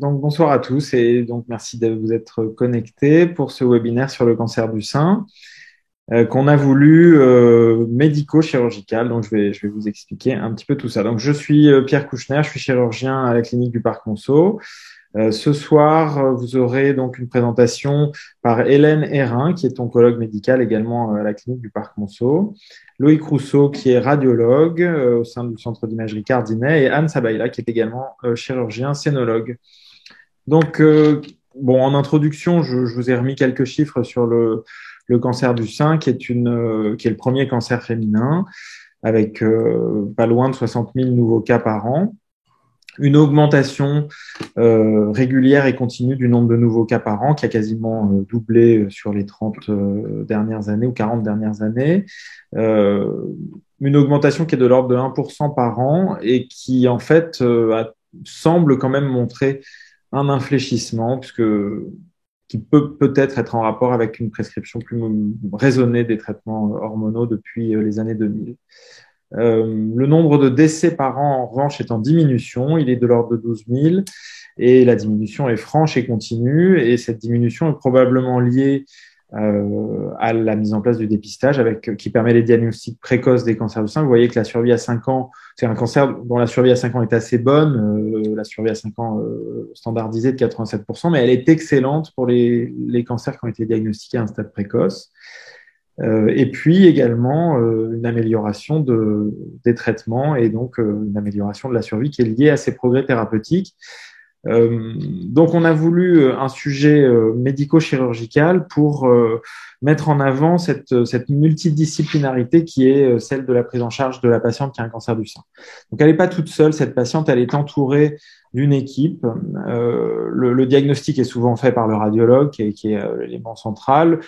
Bonsoir à tous et donc merci de vous être connectés pour ce webinaire sur le cancer du sein qu'on a voulu médico-chirurgical. Donc je vais vous expliquer un petit peu tout ça. Donc je suis Pierre Kouchner, je suis chirurgien à la clinique du Parc Monceau. Ce soir, vous aurez donc une présentation par Hélène Hérin, qui est oncologue médicale également à la clinique du Parc Monceau, Loïc Rousseau, qui est radiologue au sein du centre d'imagerie Cardinet, et Anne Sabaïla, qui est également chirurgien scénologue. Donc, en introduction, je vous ai remis quelques chiffres sur le cancer du sein, qui est le premier cancer féminin, avec pas loin de 60 000 nouveaux cas par an. Une augmentation régulière et continue du nombre de nouveaux cas par an qui a quasiment doublé sur les 30 dernières années ou 40 dernières années. Une augmentation qui est de l'ordre de 1% par an et qui, en fait, semble quand même montrer un infléchissement qui peut peut-être être en rapport avec une prescription plus raisonnée des traitements hormonaux depuis les années 2000. Le nombre de décès par an, en revanche, est en diminution. Il est de l'ordre de 12 000 et la diminution est franche et continue. Et cette diminution est probablement liée à la mise en place du dépistage qui permet les diagnostics précoces des cancers du sein. Vous voyez que la survie à 5 ans, c'est un cancer dont la survie à 5 ans est assez bonne, la survie à 5 ans standardisée de 87%, mais elle est excellente pour les cancers qui ont été diagnostiqués à un stade précoce. Et puis également une amélioration des traitements et donc une amélioration de la survie qui est liée à ces progrès thérapeutiques. Donc on a voulu un sujet médico-chirurgical pour mettre en avant cette multidisciplinarité qui est celle de la prise en charge de la patiente qui a un cancer du sein. Donc elle n'est pas toute seule, cette patiente, elle est entourée d'une équipe. Le diagnostic est souvent fait par le radiologue qui est l'élément central.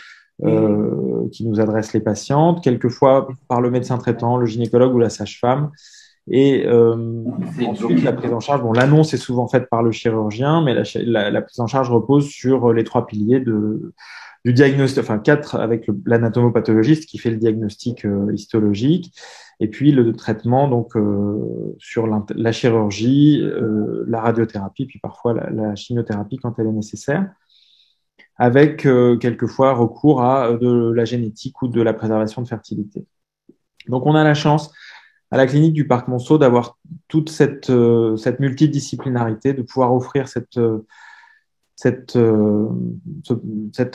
Qui nous adresse les patientes, quelquefois par le médecin traitant, le gynécologue ou la sage-femme. Et ensuite, la prise en charge, l'annonce est souvent faite par le chirurgien, mais la prise en charge repose sur les 3 piliers du diagnostic, 4 avec l'anatomopathologiste qui fait le diagnostic histologique, et puis le traitement donc sur la chirurgie, la radiothérapie, puis parfois la chimiothérapie quand elle est nécessaire, avec quelquefois recours à de la génétique ou de la préservation de fertilité. Donc on a la chance à la clinique du Parc Monceau d'avoir toute cette multidisciplinarité, de pouvoir offrir cette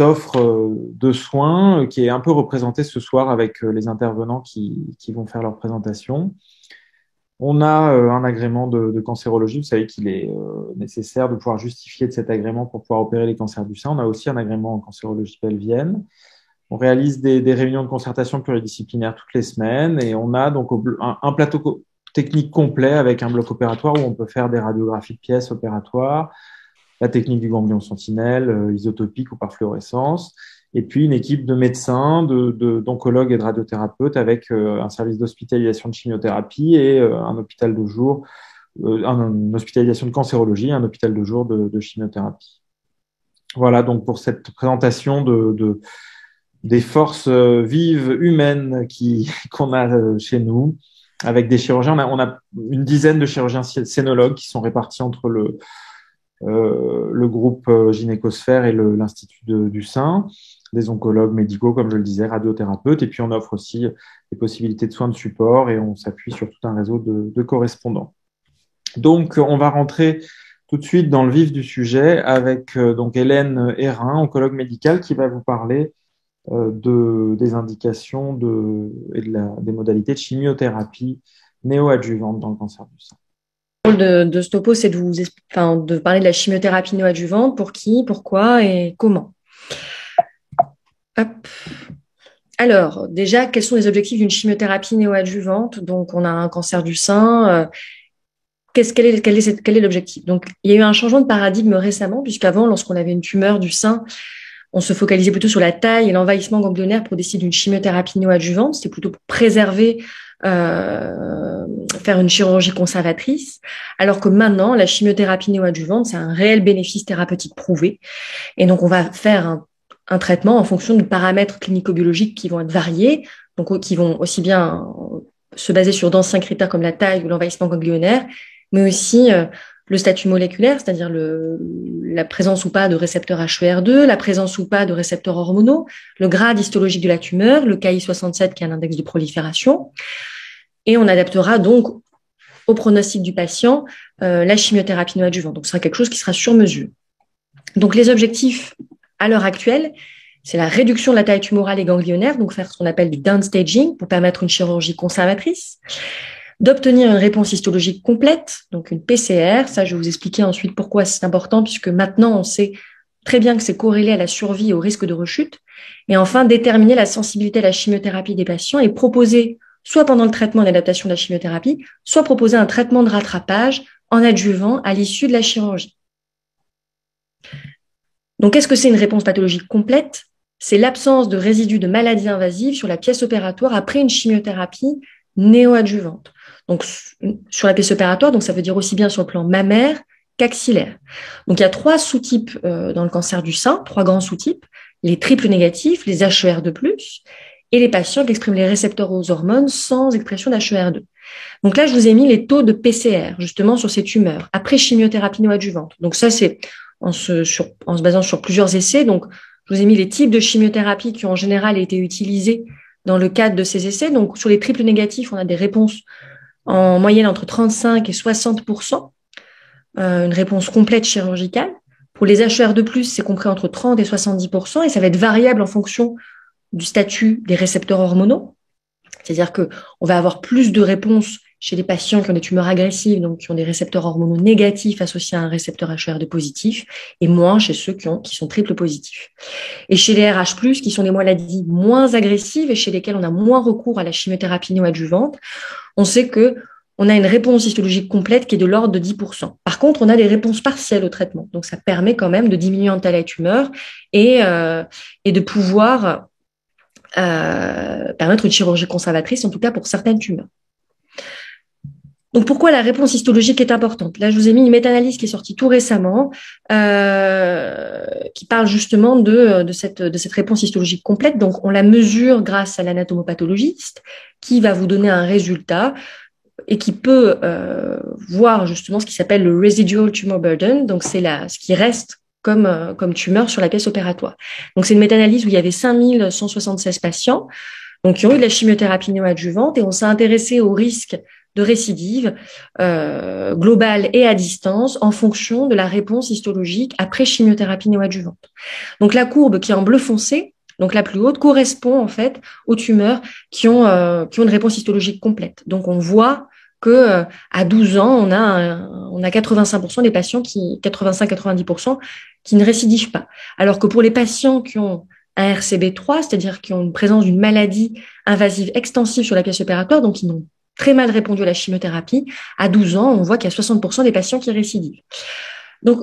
offre de soins qui est un peu représentée ce soir avec les intervenants qui vont faire leur présentation. On a un agrément de cancérologie. Vous savez qu'il est nécessaire de pouvoir justifier de cet agrément pour pouvoir opérer les cancers du sein. On a aussi un agrément en cancérologie pelvienne. On réalise des réunions de concertation pluridisciplinaires toutes les semaines et on a donc un plateau technique complet avec un bloc opératoire où on peut faire des radiographies de pièces opératoires, la technique du ganglion sentinelle, isotopique ou par fluorescence, et puis une équipe de médecins, d'oncologues et de radiothérapeutes avec un service d'hospitalisation de chimiothérapie et un hôpital de jour, une hospitalisation de cancérologie, un hôpital de jour de chimiothérapie. Voilà donc pour cette présentation des forces vives humaines qu'on a chez nous, avec des chirurgiens. On a une dizaine de chirurgiens scénologues qui sont répartis entre le groupe gynécosphère et l'Institut du sein, des oncologues médicaux, comme je le disais, radiothérapeutes, et puis on offre aussi des possibilités de soins de support et on s'appuie sur tout un réseau de correspondants. Donc, on va rentrer tout de suite dans le vif du sujet avec donc Hélène Hérin, oncologue médicale, qui va vous parler des indications des modalités de chimiothérapie néoadjuvante dans le cancer du sein. Le rôle de ce topo, c'est de parler de la chimiothérapie néoadjuvante, pour qui, pourquoi et comment. Hop. Alors, déjà, quels sont les objectifs d'une chimiothérapie néoadjuvante? Donc, on a un cancer du sein. Quel est l'objectif? Donc, il y a eu un changement de paradigme récemment, puisqu'avant, lorsqu'on avait une tumeur du sein, on se focalisait plutôt sur la taille et l'envahissement ganglionnaire pour décider d'une chimiothérapie néoadjuvante. C'était plutôt pour préserver faire une chirurgie conservatrice, alors que maintenant, la chimiothérapie néoadjuvante, c'est un réel bénéfice thérapeutique prouvé. Et donc, on va faire un traitement en fonction de paramètres clinico-biologiques qui vont être variés, donc qui vont aussi bien se baser sur d'anciens critères comme la taille ou l'envahissement ganglionnaire, mais aussi le statut moléculaire, c'est-à-dire la présence ou pas de récepteurs HER2, la présence ou pas de récepteurs hormonaux, le grade histologique de la tumeur, le KI67 qui est un index de prolifération. Et on adaptera donc au pronostic du patient la chimiothérapie néoadjuvante. Donc, ce sera quelque chose qui sera sur mesure. Donc, les objectifs à l'heure actuelle, c'est la réduction de la taille tumorale et ganglionnaire, donc faire ce qu'on appelle du downstaging pour permettre une chirurgie conservatrice, d'obtenir une réponse histologique complète, donc une PCR. Ça, je vais vous expliquer ensuite pourquoi c'est important, puisque maintenant, on sait très bien que c'est corrélé à la survie et au risque de rechute. Et enfin, déterminer la sensibilité à la chimiothérapie des patients et proposer, soit pendant le traitement et l'adaptation de la chimiothérapie, soit proposer un traitement de rattrapage en adjuvant à l'issue de la chirurgie. Donc, qu'est-ce que c'est une réponse pathologique complète? C'est l'absence de résidus de maladies invasives sur la pièce opératoire après une chimiothérapie néoadjuvante. Donc, sur la pièce opératoire, donc ça veut dire aussi bien sur le plan mammaire qu'axillaire. Donc, il y a 3 sous-types dans le cancer du sein, 3 grands sous-types, les triples négatifs, les HER2+, et les patients qui expriment les récepteurs aux hormones sans expression d'HER2. Donc là, je vous ai mis les taux de PCR, justement, sur ces tumeurs, après chimiothérapie néoadjuvante. Donc ça, c'est en se basant sur plusieurs essais. Donc, je vous ai mis les types de chimiothérapie qui ont en général été utilisés dans le cadre de ces essais. Donc, sur les triples négatifs, on a des réponses en moyenne entre 35 et 60%, une réponse complète chirurgicale. Pour les HER2+, c'est compris entre 30 et 70%, et ça va être variable en fonction du statut des récepteurs hormonaux. C'est-à-dire qu'on va avoir plus de réponses chez les patients qui ont des tumeurs agressives, donc qui ont des récepteurs hormonaux négatifs associés à un récepteur HER2 positif, et moins chez ceux qui sont triple positifs. Et chez les RH+, qui sont des maladies moins agressives et chez lesquelles on a moins recours à la chimiothérapie néoadjuvante, on sait que on a une réponse histologique complète qui est de l'ordre de 10%. Par contre, on a des réponses partielles au traitement. Donc, ça permet quand même de diminuer en taille la tumeur et de pouvoir permettre une chirurgie conservatrice, en tout cas pour certaines tumeurs. Donc, pourquoi la réponse histologique est importante? Là, je vous ai mis une méta-analyse qui est sortie tout récemment, qui parle justement de cette réponse histologique complète. Donc, on la mesure grâce à l'anatomopathologiste, qui va vous donner un résultat et qui peut voir justement ce qui s'appelle le residual tumor burden. Donc, c'est ce qui reste comme tumeur sur la pièce opératoire. Donc, c'est une méta-analyse où il y avait 5176 patients donc, qui ont eu de la chimiothérapie néoadjuvante et on s'est intéressé au risque de récidive globale et à distance en fonction de la réponse histologique après chimiothérapie néoadjuvante. Donc, la courbe qui est en bleu foncé, donc la plus haute, correspond en fait aux tumeurs qui ont une réponse histologique complète. Donc, on voit que à 12 ans, on a 85% des patients 85-90% qui ne récidivent pas. Alors que pour les patients qui ont un RCB3, c'est-à-dire qui ont une présence d'une maladie invasive extensive sur la pièce opératoire, donc qui n'ont très mal répondu à la chimiothérapie, à 12 ans, on voit qu'il y a 60% des patients qui récidivent. Donc,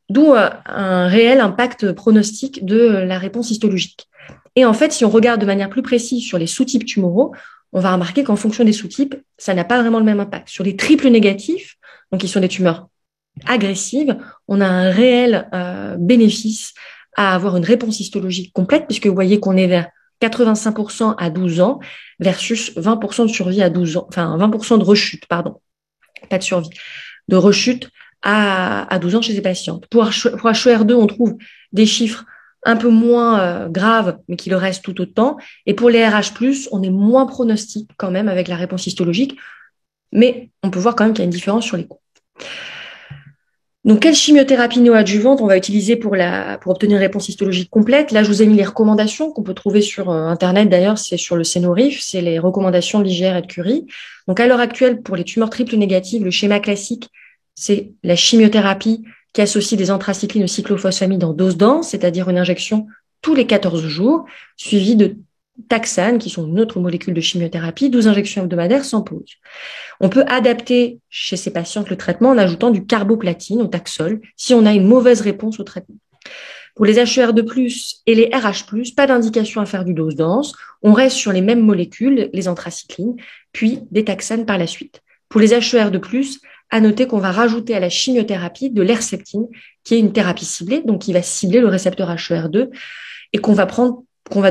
d'où un réel impact pronostic de la réponse histologique. Et en fait, si on regarde de manière plus précise sur les sous-types tumoraux, on va remarquer qu'en fonction des sous-types, ça n'a pas vraiment le même impact. Sur les triples négatifs, donc qui sont des tumeurs agressives, on a un réel bénéfice à avoir une réponse histologique complète, puisque vous voyez qu'on est vers 85% à 12 ans versus 20% de survie à 12 ans, enfin 20% de rechute, pardon, pas de survie, de rechute à 12 ans chez ces patients. Pour HER2, on trouve des chiffres un peu moins graves, mais qui le restent tout autant. Et pour les RH+, on est moins pronostic quand même avec la réponse histologique, mais on peut voir quand même qu'il y a une différence sur les coûts. Donc, quelle chimiothérapie néoadjuvante on va utiliser pour obtenir une réponse histologique complète? Là, je vous ai mis les recommandations qu'on peut trouver sur Internet. D'ailleurs, c'est sur le Cénorif, c'est les recommandations de l'IGR et de Curie. Donc, à l'heure actuelle, pour les tumeurs triples négatives, le schéma classique, c'est la chimiothérapie qui associe des anthracyclines au cyclophosphamide en dose dense, c'est-à-dire une injection tous les 14 jours, suivie de taxane, qui sont une autre molécule de chimiothérapie, 12 injections hebdomadaires sans pause. On peut adapter chez ces patientes le traitement en ajoutant du carboplatine au Taxol si on a une mauvaise réponse au traitement. Pour les HER2+, et les RH+, pas d'indication à faire du dose dense. On reste sur les mêmes molécules, les anthracyclines, puis des taxanes par la suite. Pour les HER2+, à noter qu'on va rajouter à la chimiothérapie de l'herceptine, qui est une thérapie ciblée, donc qui va cibler le récepteur HER2, et qu'on va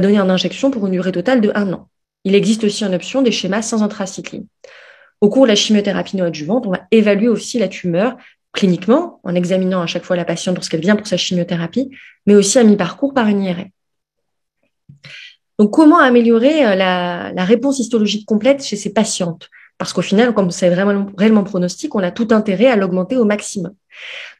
donner en injection pour une durée totale de 1 an. Il existe aussi en option des schémas sans anthracycline. Au cours de la chimiothérapie néoadjuvante, on va évaluer aussi la tumeur cliniquement, en examinant à chaque fois la patiente lorsqu'elle vient pour sa chimiothérapie, mais aussi à mi-parcours par une IRM. Donc, comment améliorer la réponse histologique complète chez ces patientes? Parce qu'au final, comme c'est vraiment réellement pronostic, on a tout intérêt à l'augmenter au maximum.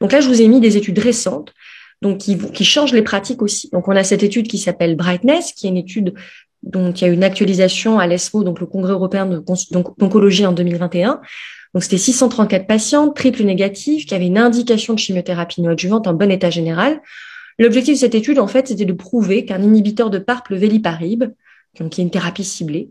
Donc là, je vous ai mis des études récentes, donc qui changent les pratiques aussi. Donc, on a cette étude qui s'appelle Brightness, qui est une étude dont il y a eu une actualisation à l'ESMO, donc le Congrès européen d'oncologie en 2021. Donc, c'était 634 patients, triple négatifs, qui avaient une indication de chimiothérapie néoadjuvante en bon état général. L'objectif de cette étude, en fait, c'était de prouver qu'un inhibiteur de PARP, le veliparib, donc qui est une thérapie ciblée,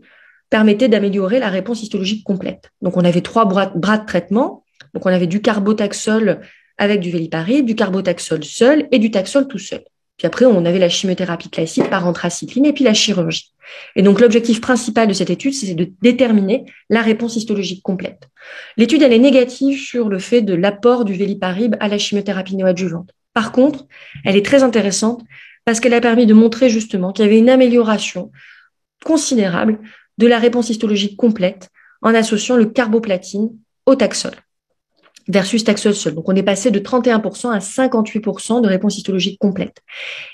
permettait d'améliorer la réponse histologique complète. Donc, on avait 3 bras de traitement. Donc, on avait du carbotaxol avec du veliparib, du carbotaxol seul et du taxol tout seul. Puis après, on avait la chimiothérapie classique par anthracycline et puis la chirurgie. Et donc, l'objectif principal de cette étude, c'est de déterminer la réponse histologique complète. L'étude, elle est négative sur le fait de l'apport du veliparib à la chimiothérapie néoadjuvante. Par contre, elle est très intéressante parce qu'elle a permis de montrer justement qu'il y avait une amélioration considérable de la réponse histologique complète en associant le carboplatine au taxol versus taxol seul. Donc, on est passé de 31% à 58% de réponse histologique complète.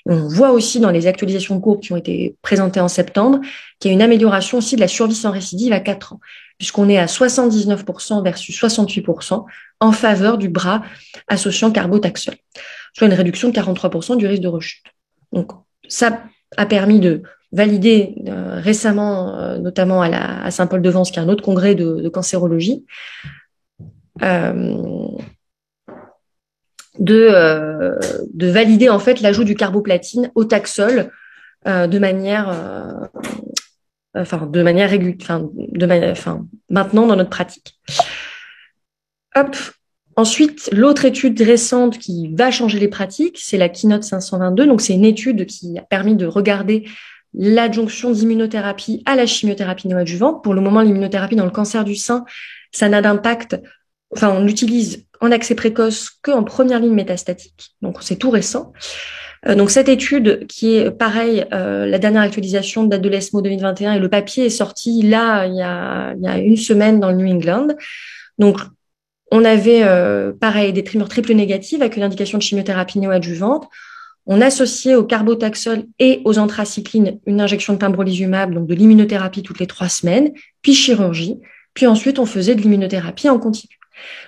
Et on voit aussi dans les actualisations de courbes qui ont été présentées en septembre qu'il y a une amélioration aussi de la survie sans récidive à 4 ans, puisqu'on est à 79% versus 68% en faveur du bras associant carbotaxol, soit une réduction de 43% du risque de rechute. Donc, ça a permis de valider récemment, notamment à Saint-Paul-de-Vence, qui est un autre congrès de cancérologie, de valider en fait l'ajout du carboplatine au taxol de manière maintenant dans notre pratique. Hop. Ensuite, l'autre étude récente qui va changer les pratiques, c'est la Keynote 522. Donc, c'est une étude qui a permis de regarder l'adjonction d'immunothérapie à la chimiothérapie néoadjuvante. Pour le moment, l'immunothérapie dans le cancer du sein, ça n'a d'impact. Enfin, on l'utilise en accès précoce qu'en première ligne métastatique. Donc, c'est tout récent. Donc, cette étude qui est pareil, la dernière actualisation date de l'ESMO 2021 et le papier est sorti là, il y a une semaine dans le New England. Donc, on avait, pareil, des tumeurs triple négatives avec une indication de chimiothérapie néoadjuvante. On associait au carbotaxol et aux anthracyclines une injection de pembrolizumab, donc de l'immunothérapie toutes les 3 semaines, puis chirurgie. Puis ensuite, on faisait de l'immunothérapie en continu.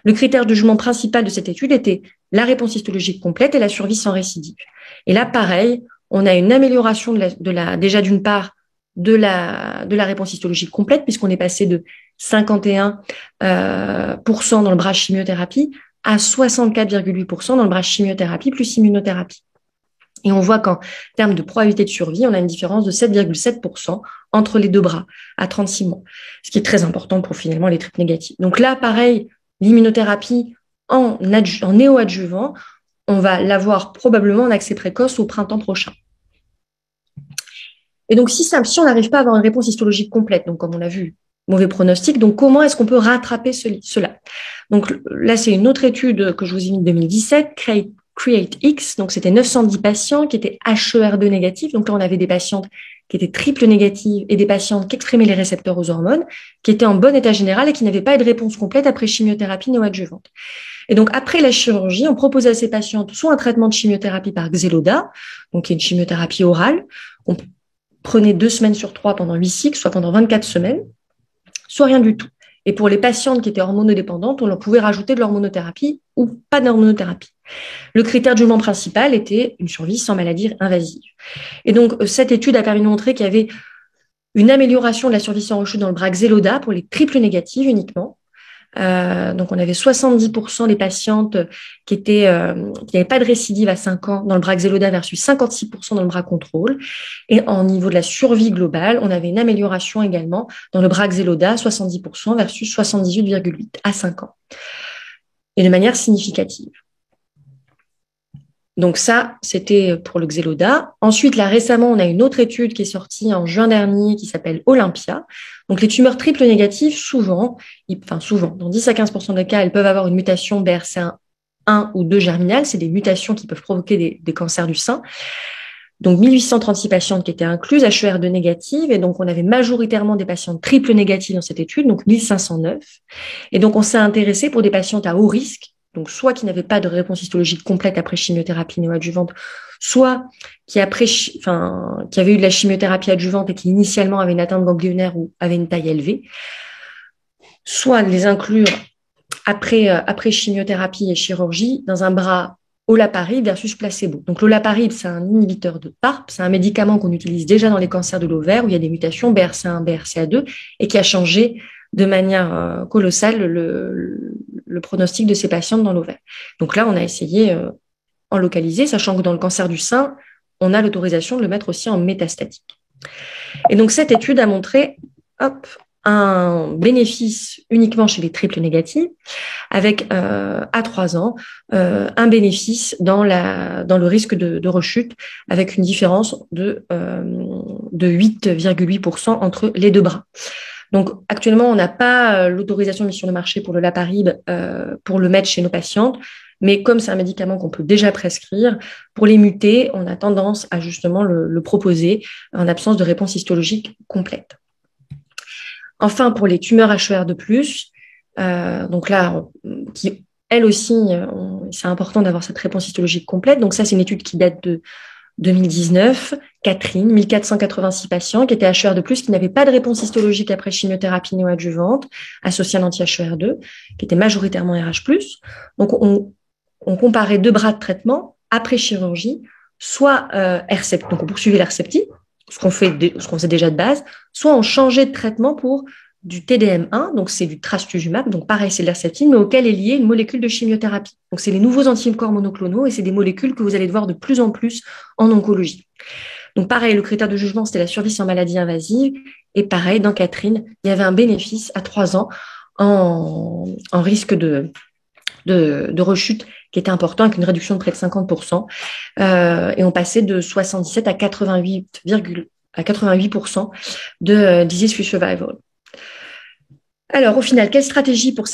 Le critère de jugement principal de cette étude était la réponse histologique complète et la survie sans récidive. Et là, pareil, on a une amélioration déjà d'une part de la réponse histologique complète, puisqu'on est passé de 51% dans le bras chimiothérapie à 64,8% dans le bras chimiothérapie plus immunothérapie. Et on voit qu'en termes de probabilité de survie, on a une différence de 7,7% entre les deux bras à 36 mois, ce qui est très important pour finalement les triples négatifs. Donc là, pareil, l'immunothérapie en néoadjuvant, on va l'avoir probablement en accès précoce au printemps prochain. Et donc, si on n'arrive pas à avoir une réponse histologique complète, donc comme on l'a vu, mauvais pronostic, donc comment est-ce qu'on peut rattraper cela? Donc là, c'est une autre étude que je vous ai mis de 2017, CREATE-X, donc c'était 910 patients qui étaient HER2 négatifs, donc là on avait des patientes qui étaient triple négatives et des patientes qui exprimaient les récepteurs aux hormones, qui étaient en bon état général et qui n'avaient pas eu de réponse complète après chimiothérapie néoadjuvante. Et donc après la chirurgie, on proposait à ces patientes soit un traitement de chimiothérapie par Xeloda, donc qui est une chimiothérapie orale, on prenait 2 semaines sur 3 pendant 8 cycles, soit pendant 24 semaines, soit rien du tout. Et pour les patientes qui étaient hormonodépendantes, on leur pouvait rajouter de l'hormonothérapie ou pas d'hormonothérapie. Le critère de jugement principal était une survie sans maladie invasive. Et donc, cette étude a permis de montrer qu'il y avait une amélioration de la survie sans rechute dans le bras Xeloda pour les triples négatives uniquement. Donc, on avait 70% des patientes qui n'avaient pas de récidive à 5 ans dans le bras Xeloda versus 56% dans le bras contrôle. Et en niveau de la survie globale, on avait une amélioration également dans le bras Xeloda, 70% versus 78,8% à 5 ans. Et de manière significative. Donc ça, c'était pour le Xeloda. Ensuite, là, récemment, on a une autre étude qui est sortie en juin dernier qui s'appelle Olympia. Donc les tumeurs triples négatives, souvent, dans 10 à 15% des cas, elles peuvent avoir une mutation BRCA1 ou 2 germinale. C'est des mutations qui peuvent provoquer des cancers du sein. Donc 1836 patientes qui étaient incluses, HER2 négatives, et donc on avait majoritairement des patientes triples négatives dans cette étude, donc 1509. Et donc on s'est intéressé pour des patientes à haut risque, donc soit qui n'avaient pas de réponse histologique complète après chimiothérapie néoadjuvante, soit qui avaient eu de la chimiothérapie adjuvante et qui initialement avaient une atteinte ganglionnaire ou avaient une taille élevée, soit les inclure après chimiothérapie et chirurgie dans un bras olaparib versus placebo. Donc l'olaparib, c'est un inhibiteur de PARP, c'est un médicament qu'on utilise déjà dans les cancers de l'ovaire où il y a des mutations BRCA1, BRCA2 et qui a changé de manière colossale le pronostic de ces patientes dans l'ovaire. Donc là, on a essayé en localisé, sachant que dans le cancer du sein, on a l'autorisation de le mettre aussi en métastatique. Et donc cette étude a montré un bénéfice uniquement chez les triples négatives, avec à 3 ans un bénéfice dans le risque de rechute, avec une différence de 8,8% entre les deux bras. Donc actuellement, on n'a pas l'autorisation de mise sur le marché pour le olaparib pour le mettre chez nos patientes, mais comme c'est un médicament qu'on peut déjà prescrire, pour les mutés, on a tendance à justement le proposer en absence de réponse histologique complète. Enfin, pour les tumeurs HER2+, donc là, qui, elles aussi, c'est important d'avoir cette réponse histologique complète. Donc ça, c'est une étude qui date de 2019. Catherine, 1486 patients qui étaient HER2+, qui n'avaient pas de réponse histologique après chimiothérapie néoadjuvante associée à l'anti-HER2, qui était majoritairement RH+. Donc, on comparait 2 bras de traitement après chirurgie, soit Herceptin, donc on poursuivait l'Herceptin, ce qu'on faisait déjà de base, soit on changeait de traitement pour du TDM1, donc c'est du trastuzumab, donc pareil, c'est de l'Herceptin, mais auquel est liée une molécule de chimiothérapie. Donc c'est les nouveaux anticorps monoclonaux et c'est des molécules que vous allez voir de plus en plus en oncologie. Donc pareil, le critère de jugement, c'était la survie sans maladie invasive. Et pareil, dans Catherine, il y avait un bénéfice à 3 ans en risque de rechute qui était important, avec une réduction de près de 50%. Et on passait de 77 à 88% de disease-free survival. Alors, au final, quelle stratégie pour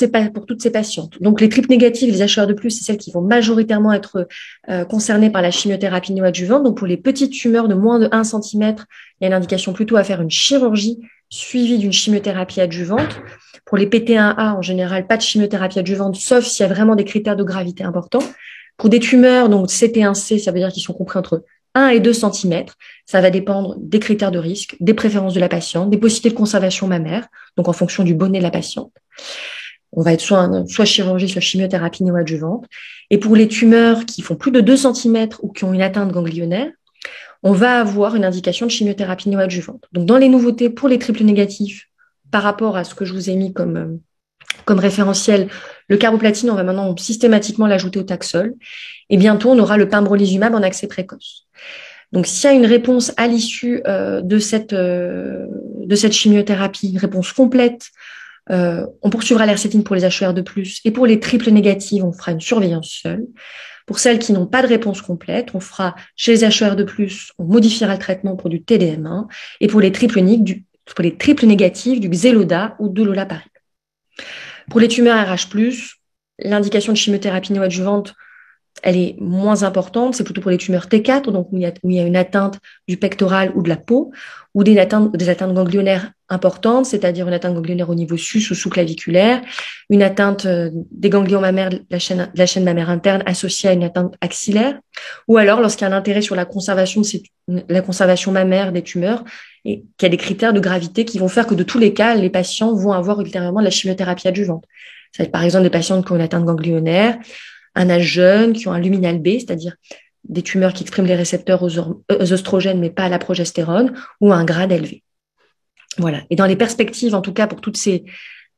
toutes ces patientes? Donc, les triples négatives, les HER2+, c'est celles qui vont majoritairement être concernées par la chimiothérapie néoadjuvante. Donc, pour les petites tumeurs de moins de 1 cm, il y a une indication plutôt à faire une chirurgie suivie d'une chimiothérapie adjuvante. Pour les PT1A, en général, pas de chimiothérapie adjuvante, sauf s'il y a vraiment des critères de gravité importants. Pour des tumeurs, donc CT1C, ça veut dire qu'ils sont compris entre 1 et 2 cm. Ça va dépendre des critères de risque, des préférences de la patiente, des possibilités de conservation mammaire, donc en fonction du bonnet de la patiente. On va être soit chirurgie, soit chimiothérapie néoadjuvante. Et pour les tumeurs qui font plus de 2 cm ou qui ont une atteinte ganglionnaire, on va avoir une indication de chimiothérapie néoadjuvante. Donc, dans les nouveautés pour les triples négatifs, par rapport à ce que je vous ai mis comme référentiel, le carboplatine, on va maintenant systématiquement l'ajouter au Taxol. Et bientôt, on aura le pembrolizumab en accès précoce. Donc, s'il y a une réponse à l'issue de cette chimiothérapie, une réponse complète, on poursuivra l'herceptine pour les HER2+, et pour les triples négatives, on fera une surveillance seule. Pour celles qui n'ont pas de réponse complète, on fera chez les HER2+, on modifiera le traitement pour du TDM1, et pour les triples négatifs, du Xeloda ou de l'olaparib. Pour les tumeurs RH+, l'indication de chimiothérapie néoadjuvante, elle est moins importante, c'est plutôt pour les tumeurs T4, donc où il y a une atteinte du pectoral ou de la peau, ou des atteintes ganglionnaires importantes, c'est-à-dire une atteinte ganglionnaire au niveau sus ou sous-claviculaire, une atteinte des ganglions mammaires de la chaîne mammaire interne associée à une atteinte axillaire, ou alors lorsqu'il y a un intérêt sur la conservation mammaire des tumeurs, et qu'il y a des critères de gravité qui vont faire que de tous les cas, les patients vont avoir ultérieurement de la chimiothérapie adjuvante. Ça va être par exemple des patientes qui ont une atteinte ganglionnaire, un âge jeune, qui ont un luminal B, c'est-à-dire des tumeurs qui expriment les récepteurs aux oestrogènes mais pas à la progestérone, ou un grade élevé. Voilà. Et dans les perspectives, en tout cas pour toutes ces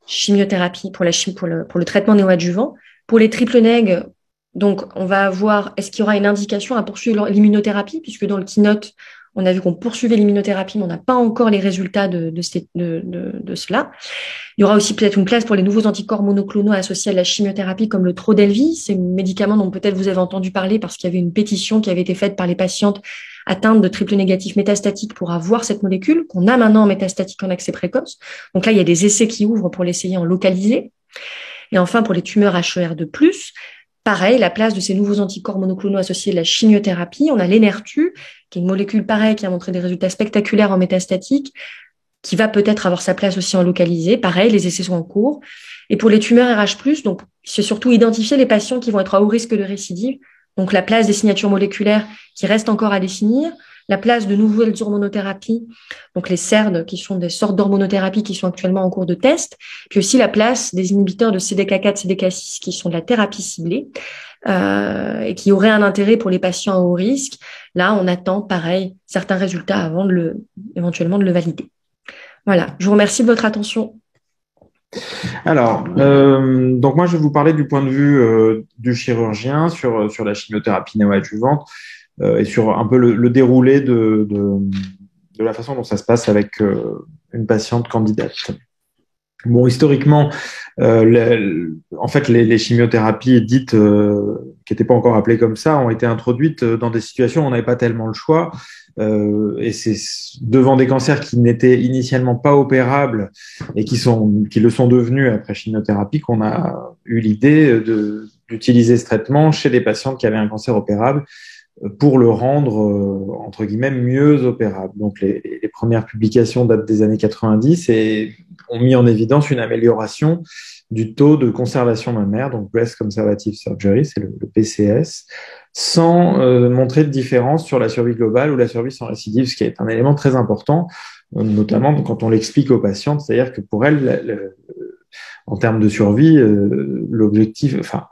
chimiothérapies, pour le traitement néoadjuvant, pour les triples nègres, donc on va avoir, est-ce qu'il y aura une indication à poursuivre l'immunothérapie, puisque dans le keynote, On a vu qu'on poursuivait l'immunothérapie, mais on n'a pas encore les résultats de cela. Il y aura aussi peut-être une place pour les nouveaux anticorps monoclonaux associés à la chimiothérapie, comme le Trodelvy. C'est un médicament dont peut-être vous avez entendu parler parce qu'il y avait une pétition qui avait été faite par les patientes atteintes de triple négatif métastatique pour avoir cette molécule, qu'on a maintenant en métastatique en accès précoce. Donc là, il y a des essais qui ouvrent pour l'essayer en localisé. Et enfin, pour les tumeurs HER2+, pareil, la place de ces nouveaux anticorps monoclonaux associés à la chimiothérapie. On a l'Enhertu, qui est une molécule pareille qui a montré des résultats spectaculaires en métastatique, qui va peut-être avoir sa place aussi en localisé. Pareil, les essais sont en cours. Et pour les tumeurs RH+, donc, c'est surtout identifier les patients qui vont être à haut risque de récidive. Donc, la place des signatures moléculaires qui reste encore à définir, la place de nouvelles hormonothérapies, donc les CERD, qui sont des sortes d'hormonothérapie qui sont actuellement en cours de test, puis aussi la place des inhibiteurs de CDK4, CDK6, qui sont de la thérapie ciblée, et qui auraient un intérêt pour les patients à haut risque. Là, on attend, pareil, certains résultats avant éventuellement de le valider. Voilà, je vous remercie de votre attention. Alors, donc moi, je vais vous parler du point de vue du chirurgien sur la chimiothérapie néoadjuvante et sur un peu le déroulé de la façon dont ça se passe avec une patiente candidate. Bon, historiquement, en fait, les chimiothérapies dites qui n'étaient pas encore appelées comme ça ont été introduites dans des situations où on n'avait pas tellement le choix. Et c'est devant des cancers qui n'étaient initialement pas opérables et qui le sont devenus après chimiothérapie qu'on a eu l'idée d'utiliser ce traitement chez des patientes qui avaient un cancer opérable pour le rendre, entre guillemets, mieux opérable. Donc, les premières publications datent des années 90 et ont mis en évidence une amélioration du taux de conservation mammaire, donc Breast Conservative Surgery, c'est le PCS, sans montrer de différence sur la survie globale ou la survie sans récidive, ce qui est un élément très important, notamment quand on l'explique aux patientes, c'est-à-dire que pour elles, en termes de survie, l'objectif, enfin,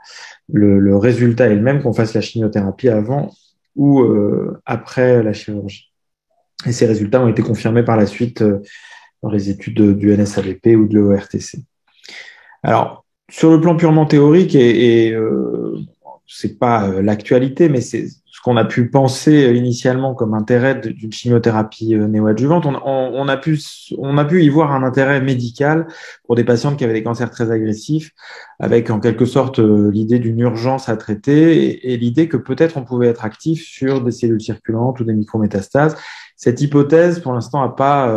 le résultat est le même qu'on fasse la chimiothérapie avant ou après la chirurgie. Et ces résultats ont été confirmés par la suite dans les études du NSABP ou de l'EORTC. Alors, sur le plan purement théorique, c'est pas l'actualité, mais c'est ce qu'on a pu penser initialement comme intérêt d'une chimiothérapie néoadjuvante. On a pu y voir un intérêt médical pour des patientes qui avaient des cancers très agressifs, avec en quelque sorte l'idée d'une urgence à traiter et l'idée que peut-être on pouvait être actif sur des cellules circulantes ou des micrométastases. Cette hypothèse, pour l'instant, n'a pas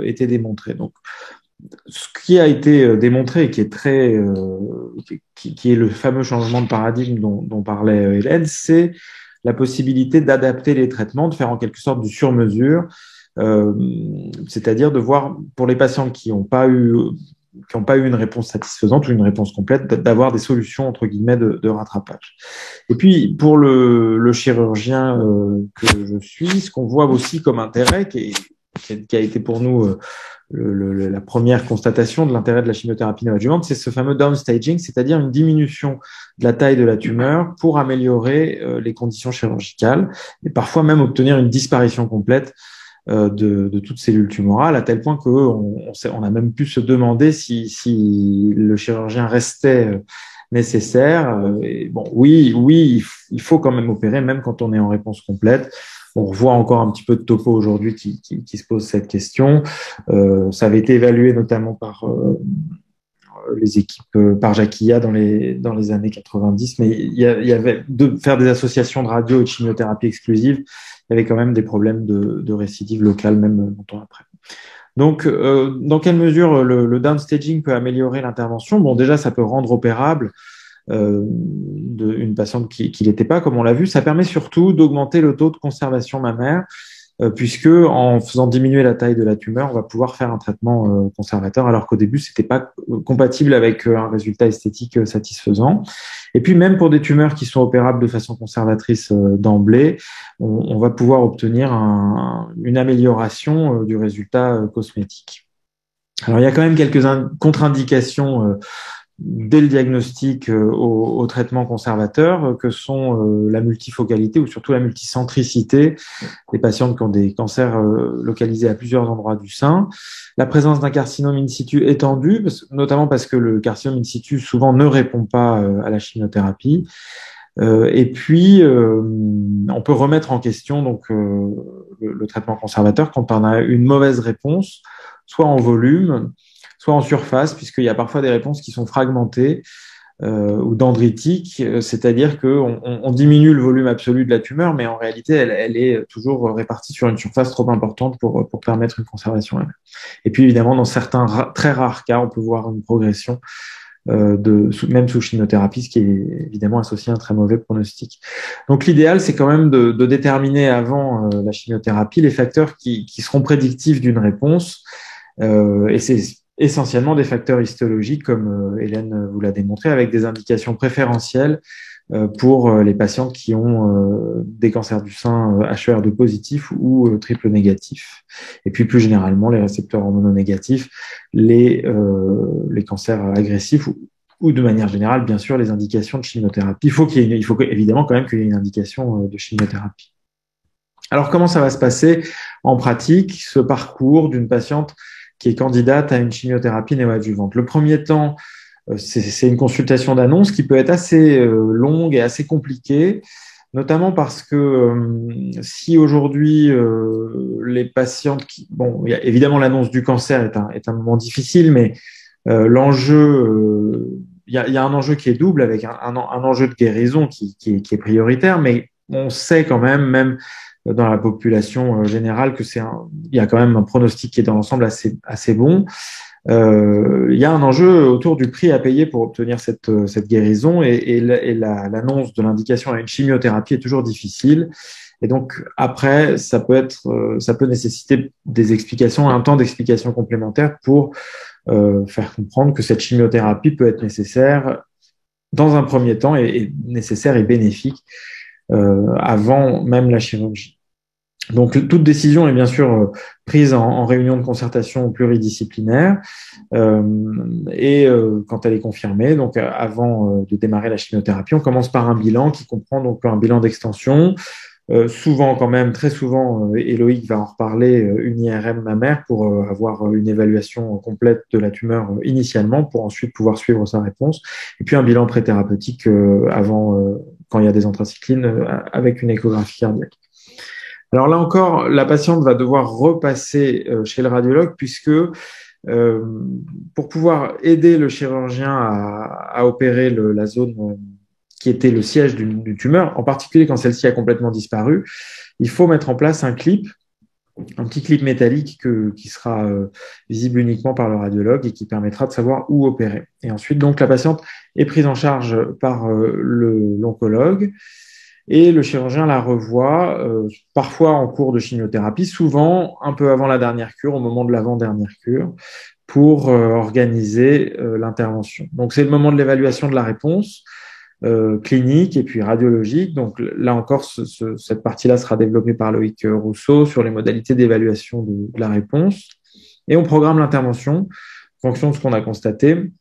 été démontrée. Donc, ce qui a été démontré et qui est qui est le fameux changement de paradigme dont parlait Hélène, c'est la possibilité d'adapter les traitements, de faire en quelque sorte du sur-mesure, c'est-à-dire de voir pour les patients qui n'ont pas eu une réponse satisfaisante ou une réponse complète, d'avoir des solutions entre guillemets de rattrapage. Et puis pour le chirurgien que je suis, ce qu'on voit aussi comme intérêt, qui a été pour nous la première constatation de l'intérêt de la chimiothérapie néoadjuvante, c'est ce fameux downstaging, c'est-à-dire une diminution de la taille de la tumeur pour améliorer les conditions chirurgicales et parfois même obtenir une disparition complète de toute cellule tumorale, à tel point qu'on a même pu se demander si le chirurgien restait nécessaire. Et bon, oui, il faut quand même opérer, même quand on est en réponse complète. On revoit encore un petit peu de topo aujourd'hui qui se pose cette question. Ça avait été évalué notamment par les équipes, par Jacquilla dans les années 90, mais il y avait de faire des associations de radio et de chimiothérapie exclusive, il y avait quand même des problèmes de récidive locale, même longtemps après. Donc, dans quelle mesure le downstaging peut améliorer l'intervention? Bon, déjà, ça peut rendre opérable une patiente qui l'était pas, comme on l'a vu. Ça permet surtout d'augmenter le taux de conservation mammaire, puisque en faisant diminuer la taille de la tumeur, on va pouvoir faire un traitement conservateur, alors qu'au début, c'était pas compatible avec un résultat esthétique satisfaisant. Et puis, même pour des tumeurs qui sont opérables de façon conservatrice d'emblée, on va pouvoir obtenir une amélioration du résultat cosmétique. Alors, il y a quand même quelques contre-indications dès le diagnostic au traitement conservateur, que sont la multifocalité ou surtout la multicentricité des patientes qui ont des cancers localisés à plusieurs endroits du sein, la présence d'un carcinome in situ étendu, notamment parce que le carcinome in situ souvent ne répond pas à la chimiothérapie, Et puis, on peut remettre en question donc le traitement conservateur quand on a une mauvaise réponse, soit en volume, soit en surface, puisqu'il y a parfois des réponses qui sont fragmentées ou dendritiques, c'est-à-dire qu'on diminue le volume absolu de la tumeur, mais en réalité, elle est toujours répartie sur une surface trop importante pour permettre une conservation. Et puis, évidemment, dans certains très rares cas, on peut voir une progression même sous chimiothérapie, ce qui est évidemment associé à un très mauvais pronostic. Donc l'idéal, c'est quand même de déterminer avant la chimiothérapie les facteurs qui seront prédictifs d'une réponse, et c'est essentiellement des facteurs histologiques, comme Hélène vous l'a démontré, avec des indications préférentielles pour les patientes qui ont des cancers du sein HER2 positifs ou triple négatifs. Et puis plus généralement, les récepteurs hormononégatifs, les cancers agressifs ou de manière générale, bien sûr, les indications de chimiothérapie. Il faut évidemment quand même qu'il y ait une indication de chimiothérapie. Alors, comment ça va se passer en pratique, ce parcours d'une patiente qui est candidate à une chimiothérapie néoadjuvante? Le premier temps, c'est une consultation d'annonce qui peut être assez longue et assez compliquée, notamment parce que si aujourd'hui les patientes il y a évidemment l'annonce du cancer est un moment difficile, mais il y a un enjeu qui est double avec un enjeu de guérison qui est prioritaire, mais on sait quand même dans la population générale que il y a quand même un pronostic qui est dans l'ensemble assez bon. Il y a un enjeu autour du prix à payer pour obtenir cette guérison, et l'annonce de l'indication à une chimiothérapie est toujours difficile. Et donc après, ça peut nécessiter des explications, un temps d'explication complémentaire pour faire comprendre que cette chimiothérapie peut être nécessaire dans un premier temps et nécessaire et bénéfique avant même la chirurgie. Donc, toute décision est bien sûr prise en réunion de concertation pluridisciplinaire et quand elle est confirmée, donc avant de démarrer la chimiothérapie, on commence par un bilan qui comprend donc un bilan d'extension. Souvent, quand même, très souvent, et Loïc va en reparler, une IRM mammaire pour avoir une évaluation complète de la tumeur initialement, pour ensuite pouvoir suivre sa réponse. Et puis un bilan préthérapeutique avant, quand il y a des anthracyclines, avec une échographie cardiaque. Alors là encore, la patiente va devoir repasser chez le radiologue puisque pour pouvoir aider le chirurgien à opérer la zone qui était le siège d'une tumeur, en particulier quand celle-ci a complètement disparu, il faut mettre en place un petit clip métallique qui sera visible uniquement par le radiologue et qui permettra de savoir où opérer. Et ensuite, donc, la patiente est prise en charge par l'oncologue. Et le chirurgien la revoit, parfois en cours de chimiothérapie, souvent un peu avant la dernière cure, au moment de l'avant-dernière cure, pour organiser l'intervention. Donc c'est le moment de l'évaluation de la réponse clinique et puis radiologique. Donc là encore, cette partie-là sera développée par Loïc Rousseau sur les modalités d'évaluation de la réponse. Et on programme l'intervention en fonction de ce qu'on a constaté.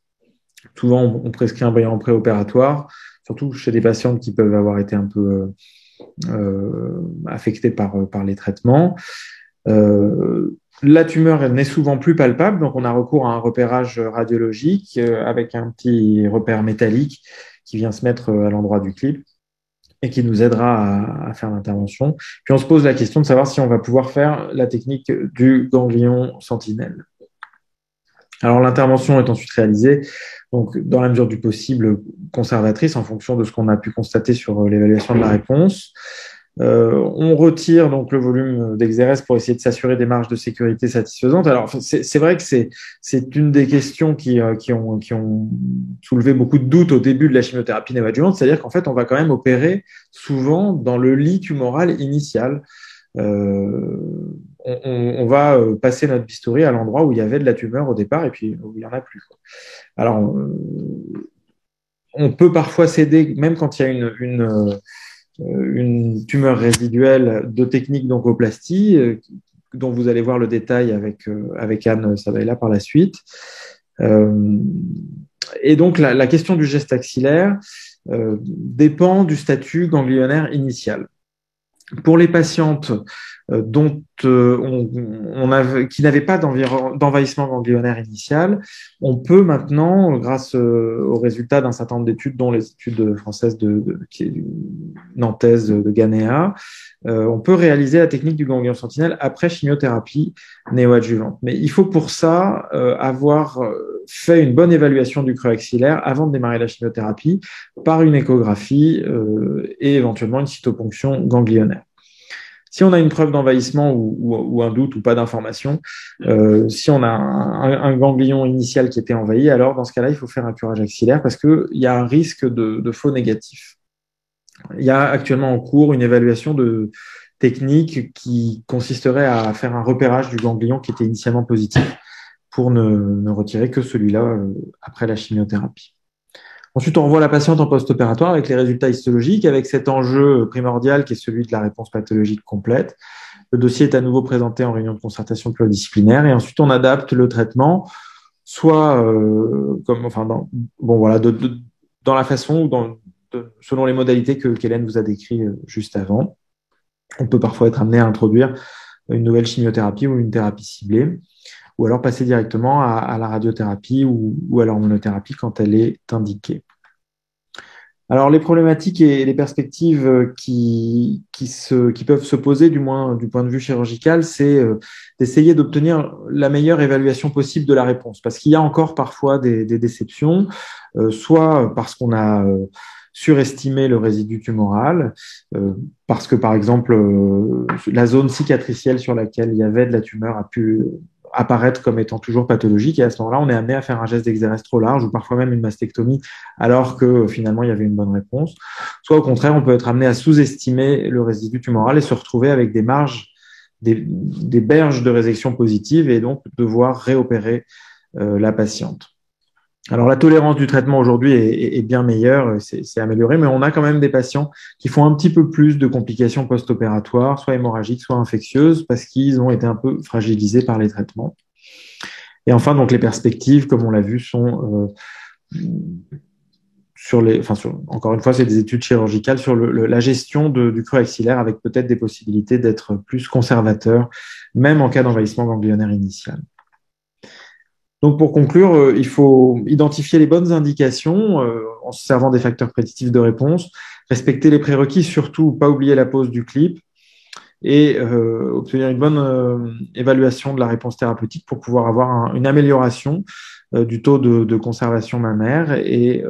Souvent, on prescrit un bilan préopératoire, surtout chez des patientes qui peuvent avoir été un peu affectées par les traitements. La tumeur n'est souvent plus palpable, donc on a recours à un repérage radiologique avec un petit repère métallique qui vient se mettre à l'endroit du clip et qui nous aidera à faire l'intervention. Puis on se pose la question de savoir si on va pouvoir faire la technique du ganglion sentinelle. Alors l'intervention est ensuite réalisée, donc dans la mesure du possible conservatrice en fonction de ce qu'on a pu constater sur l'évaluation de la réponse. On retire donc le volume d'Exérès pour essayer de s'assurer des marges de sécurité satisfaisantes. Alors c'est vrai que c'est une des questions qui ont soulevé beaucoup de doutes au début de la chimiothérapie néoadjuvante, c'est-à-dire qu'en fait on va quand même opérer souvent dans le lit tumoral initial. On va passer notre bistouri à l'endroit où il y avait de la tumeur au départ et puis où il n'y en a plus. Alors, on peut parfois céder, même quand il y a une tumeur résiduelle, de techniques d'oncoplastie, dont vous allez voir le détail avec Anne Sabella par la suite. Et donc, la question du geste axillaire dépend du statut ganglionnaire initial. Pour les patientes qui n'avaient pas d'envahissement ganglionnaire initial, on peut maintenant, grâce aux résultats d'un certain nombre d'études, dont les études françaises nantaises de Ghanéa, on peut réaliser la technique du ganglion sentinelle après chimiothérapie néoadjuvante. Mais il faut pour ça avoir fait une bonne évaluation du creux axillaire avant de démarrer la chimiothérapie par une échographie et éventuellement une cytoponction ganglionnaire. Si on a une preuve d'envahissement ou un doute ou pas d'information, si on a un ganglion initial qui était envahi, alors dans ce cas-là, il faut faire un curage axillaire parce qu'il y a un risque de faux négatif. Il y a actuellement en cours une évaluation de technique qui consisterait à faire un repérage du ganglion qui était initialement positif pour ne retirer que celui-là après la chimiothérapie. Ensuite, on renvoie la patiente en post-opératoire avec les résultats histologiques, avec cet enjeu primordial qui est celui de la réponse pathologique complète. Le dossier est à nouveau présenté en réunion de concertation pluridisciplinaire et ensuite on adapte le traitement, soit dans la façon ou selon les modalités qu'Hélène vous a décrites juste avant. On peut parfois être amené à introduire une nouvelle chimiothérapie ou une thérapie ciblée, ou alors passer directement à la radiothérapie ou à l'hormonothérapie quand elle est indiquée. Alors, les problématiques et les perspectives qui peuvent se poser, du moins du point de vue chirurgical, c'est d'essayer d'obtenir la meilleure évaluation possible de la réponse, parce qu'il y a encore parfois des déceptions, soit parce qu'on a surestimé le résidu tumoral, parce que, par exemple, la zone cicatricielle sur laquelle il y avait de la tumeur a pu apparaître comme étant toujours pathologique, et à ce moment-là, on est amené à faire un geste d'exérèse trop large ou parfois même une mastectomie, alors que finalement, il y avait une bonne réponse. Soit au contraire, on peut être amené à sous-estimer le résidu tumoral et se retrouver avec des marges, des berges de résection positive et donc devoir réopérer la patiente. Alors, la tolérance du traitement aujourd'hui est bien meilleure, c'est amélioré, mais on a quand même des patients qui font un petit peu plus de complications post-opératoires, soit hémorragiques, soit infectieuses, parce qu'ils ont été un peu fragilisés par les traitements. Et enfin, donc, les perspectives, comme on l'a vu, sont encore une fois, c'est des études chirurgicales sur la gestion du creux axillaire, avec peut-être des possibilités d'être plus conservateur, même en cas d'envahissement ganglionnaire initial. Donc, pour conclure, il faut identifier les bonnes indications en se servant des facteurs prédictifs de réponse, respecter les prérequis, surtout pas oublier la pose du clip et obtenir une bonne évaluation de la réponse thérapeutique pour pouvoir avoir une amélioration du taux de conservation mammaire et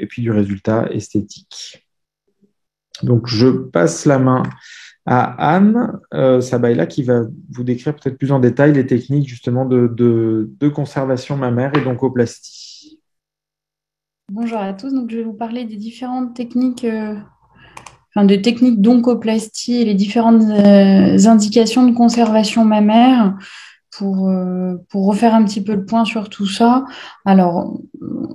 puis du résultat esthétique. Donc, je passe la main à Anne Sabaïla qui va vous décrire peut-être plus en détail les techniques justement de conservation mammaire et d'oncoplastie. Bonjour à tous, donc je vais vous parler des différentes techniques, des techniques d'oncoplastie et les différentes indications de conservation mammaire pour refaire un petit peu le point sur tout ça. Alors,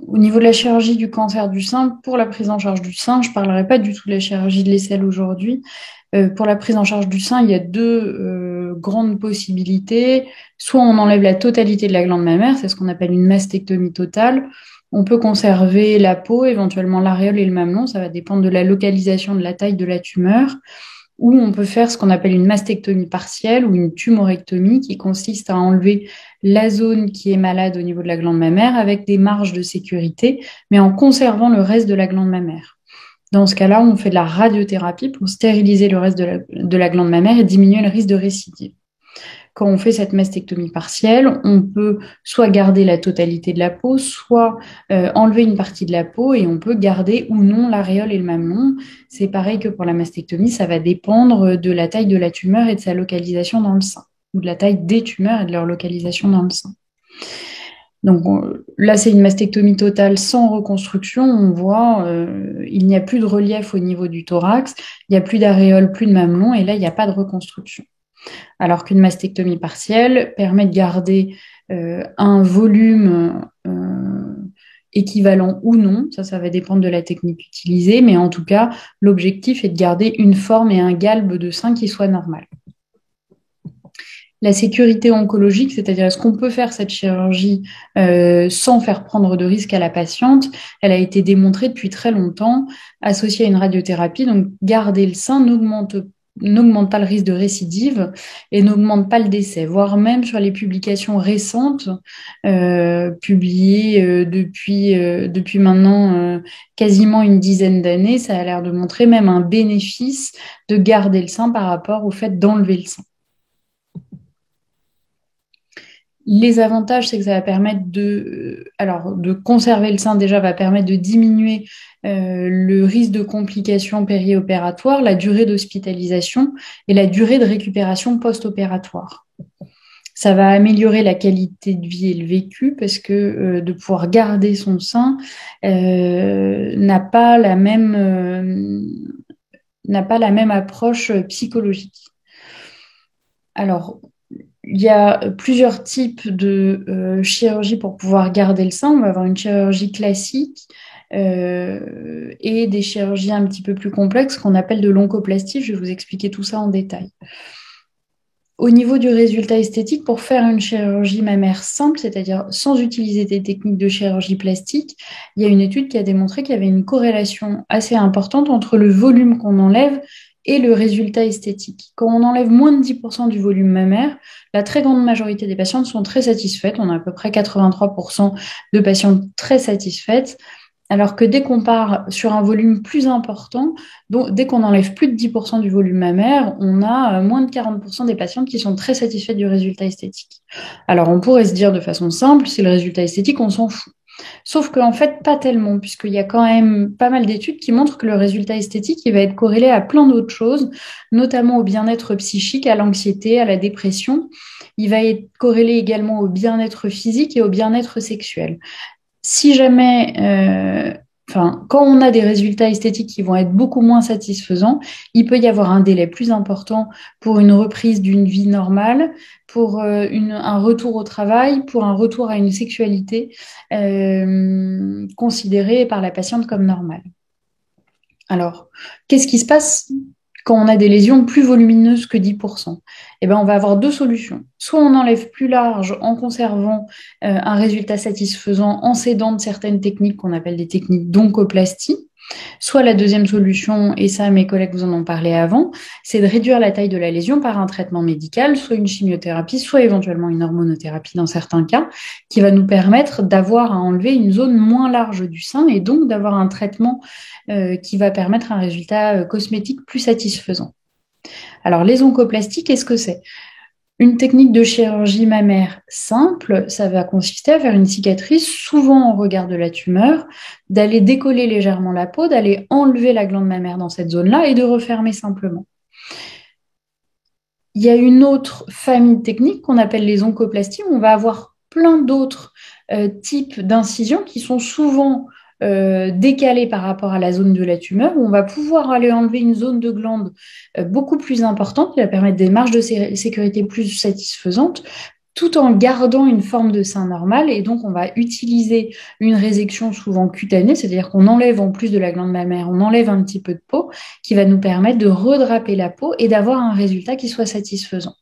au niveau de la chirurgie du cancer du sein, pour la prise en charge du sein, je ne parlerai pas du tout de la chirurgie de l'aisselle aujourd'hui. Pour la prise en charge du sein, il y a deux grandes possibilités. Soit on enlève la totalité de la glande mammaire, c'est ce qu'on appelle une mastectomie totale. On peut conserver la peau, éventuellement l'aréole et le mamelon, ça va dépendre de la localisation, de la taille de la tumeur. Ou on peut faire ce qu'on appelle une mastectomie partielle ou une tumorectomie qui consiste à enlever la zone qui est malade au niveau de la glande mammaire avec des marges de sécurité, mais en conservant le reste de la glande mammaire. Dans ce cas-là, on fait de la radiothérapie pour stériliser le reste de la glande mammaire et diminuer le risque de récidive. Quand on fait cette mastectomie partielle, on peut soit garder la totalité de la peau, soit enlever une partie de la peau et on peut garder ou non l'aréole et le mamelon. C'est pareil que pour la mastectomie, ça va dépendre de la taille de la tumeur et de sa localisation dans le sein, ou de la taille des tumeurs et de leur localisation dans le sein. Donc là, c'est une mastectomie totale sans reconstruction. On voit, il n'y a plus de relief au niveau du thorax, il n'y a plus d'aréole, plus de mamelon, et là, il n'y a pas de reconstruction. Alors qu'une mastectomie partielle permet de garder un volume équivalent ou non, ça va dépendre de la technique utilisée, mais en tout cas, l'objectif est de garder une forme et un galbe de sein qui soit normal. La sécurité oncologique, c'est-à-dire est-ce qu'on peut faire cette chirurgie sans faire prendre de risque à la patiente, elle a été démontrée depuis très longtemps, associée à une radiothérapie. Donc, garder le sein n'augmente n'augmente pas le risque de récidive et n'augmente pas le décès, voire même sur les publications récentes, publiées depuis maintenant quasiment une dizaine d'années, ça a l'air de montrer même un bénéfice de garder le sein par rapport au fait d'enlever le sein. Les avantages, c'est que ça va permettre de conserver le sein, déjà va permettre de diminuer le risque de complications périopératoires, la durée d'hospitalisation et la durée de récupération post-opératoire. Ça va améliorer la qualité de vie et le vécu parce que de pouvoir garder son sein n'a pas la même approche psychologique. Alors, il y a plusieurs types de chirurgie pour pouvoir garder le sein. On va avoir une chirurgie classique et des chirurgies un petit peu plus complexes qu'on appelle de l'oncoplastie. Je vais vous expliquer tout ça en détail. Au niveau du résultat esthétique, pour faire une chirurgie mammaire simple, c'est-à-dire sans utiliser des techniques de chirurgie plastique, il y a une étude qui a démontré qu'il y avait une corrélation assez importante entre le volume qu'on enlève et le résultat esthétique. Quand on enlève moins de 10% du volume mammaire, la très grande majorité des patientes sont très satisfaites. On a à peu près 83% de patientes très satisfaites. Alors que dès qu'on part sur un volume plus important, donc dès qu'on enlève plus de 10% du volume mammaire, on a moins de 40% des patientes qui sont très satisfaites du résultat esthétique. Alors on pourrait se dire de façon simple, c'est le résultat esthétique, on s'en fout. Sauf qu'en fait, pas tellement, puisqu'il y a quand même pas mal d'études qui montrent que le résultat esthétique, il va être corrélé à plein d'autres choses, notamment au bien-être psychique, à l'anxiété, à la dépression. Il va être corrélé également au bien-être physique et au bien-être sexuel. Si jamais, quand on a des résultats esthétiques qui vont être beaucoup moins satisfaisants, il peut y avoir un délai plus important pour une reprise d'une vie normale, pour un retour au travail, pour un retour à une sexualité considérée par la patiente comme normale. Alors, qu'est-ce qui se passe quand on a des lésions plus volumineuses que 10%? Eh bien, on va avoir deux solutions. Soit on enlève plus large en conservant un résultat satisfaisant en s'aidant de certaines techniques qu'on appelle des techniques d'oncoplastie. Soit la deuxième solution, et ça mes collègues vous en ont parlé avant, c'est de réduire la taille de la lésion par un traitement médical, soit une chimiothérapie, soit éventuellement une hormonothérapie dans certains cas, qui va nous permettre d'avoir à enlever une zone moins large du sein et donc d'avoir un traitement qui va permettre un résultat cosmétique plus satisfaisant. Alors les oncoplasties, qu'est-ce que c'est ? Une technique de chirurgie mammaire simple, ça va consister à faire une cicatrice, souvent au regard de la tumeur, d'aller décoller légèrement la peau, d'aller enlever la glande mammaire dans cette zone-là et de refermer simplement. Il y a une autre famille de techniques qu'on appelle les oncoplasties, où on va avoir plein d'autres types d'incisions qui sont souvent décalées par rapport à la zone de la tumeur, où on va pouvoir aller enlever une zone de glande beaucoup plus importante, qui va permettre des marges de sécurité plus satisfaisantes, tout en gardant une forme de sein normal. Et donc, on va utiliser une résection souvent cutanée, c'est-à-dire qu'on enlève en plus de la glande mammaire, on enlève un petit peu de peau, qui va nous permettre de redraper la peau et d'avoir un résultat qui soit satisfaisant.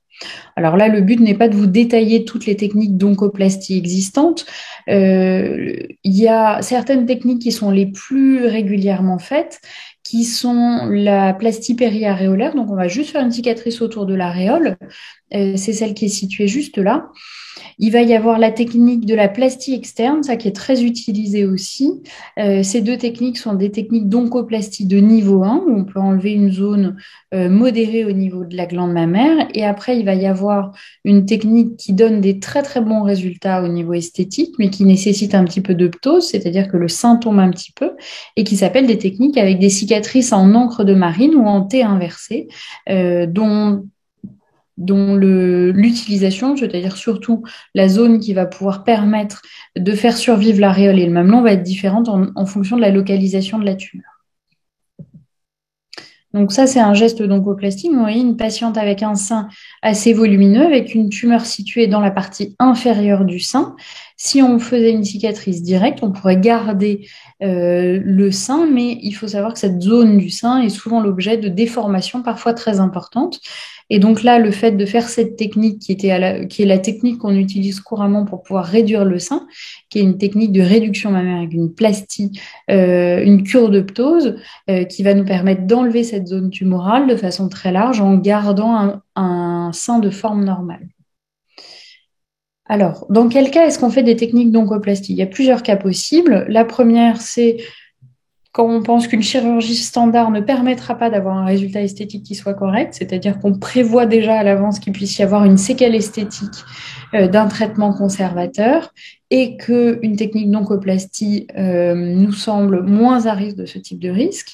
Alors là, le but n'est pas de vous détailler toutes les techniques d'oncoplastie existantes. Il y a certaines techniques qui sont les plus régulièrement faites, qui sont la plastie périaréolaire. Donc, on va juste faire une cicatrice autour de l'aréole. C'est celle qui est située juste là. Il va y avoir la technique de la plastie externe, ça qui est très utilisée aussi. Ces deux techniques sont des techniques d'oncoplastie de niveau 1, où on peut enlever une zone modérée au niveau de la glande mammaire. Et après, il va y avoir une technique qui donne des très très bons résultats au niveau esthétique, mais qui nécessite un petit peu de ptose, c'est-à-dire que le sein tombe un petit peu, et qui s'appelle des techniques avec des cicatrices en encre de marine ou en T inversé, dont l'utilisation, c'est-à-dire surtout la zone qui va pouvoir permettre de faire survivre l'aréole et le mamelon, va être différente en fonction de la localisation de la tumeur. Donc ça, c'est un geste d'oncoplastie. Vous voyez une patiente avec un sein assez volumineux, avec une tumeur située dans la partie inférieure du sein. Si on faisait une cicatrice directe, on pourrait garder le sein, mais il faut savoir que cette zone du sein est souvent l'objet de déformations parfois très importantes. Et donc là, le fait de faire cette technique qui est la technique qu'on utilise couramment pour pouvoir réduire le sein, qui est une technique de réduction mammaire avec une plastie, une cure de ptose, qui va nous permettre d'enlever cette zone tumorale de façon très large en gardant un sein de forme normale. Alors, dans quel cas est-ce qu'on fait des techniques d'oncoplastie? Il y a plusieurs cas possibles. La première, c'est quand on pense qu'une chirurgie standard ne permettra pas d'avoir un résultat esthétique qui soit correct, c'est-à-dire qu'on prévoit déjà à l'avance qu'il puisse y avoir une séquelle esthétique d'un traitement conservateur et qu'une technique d'oncoplastie nous semble moins à risque de ce type de risque.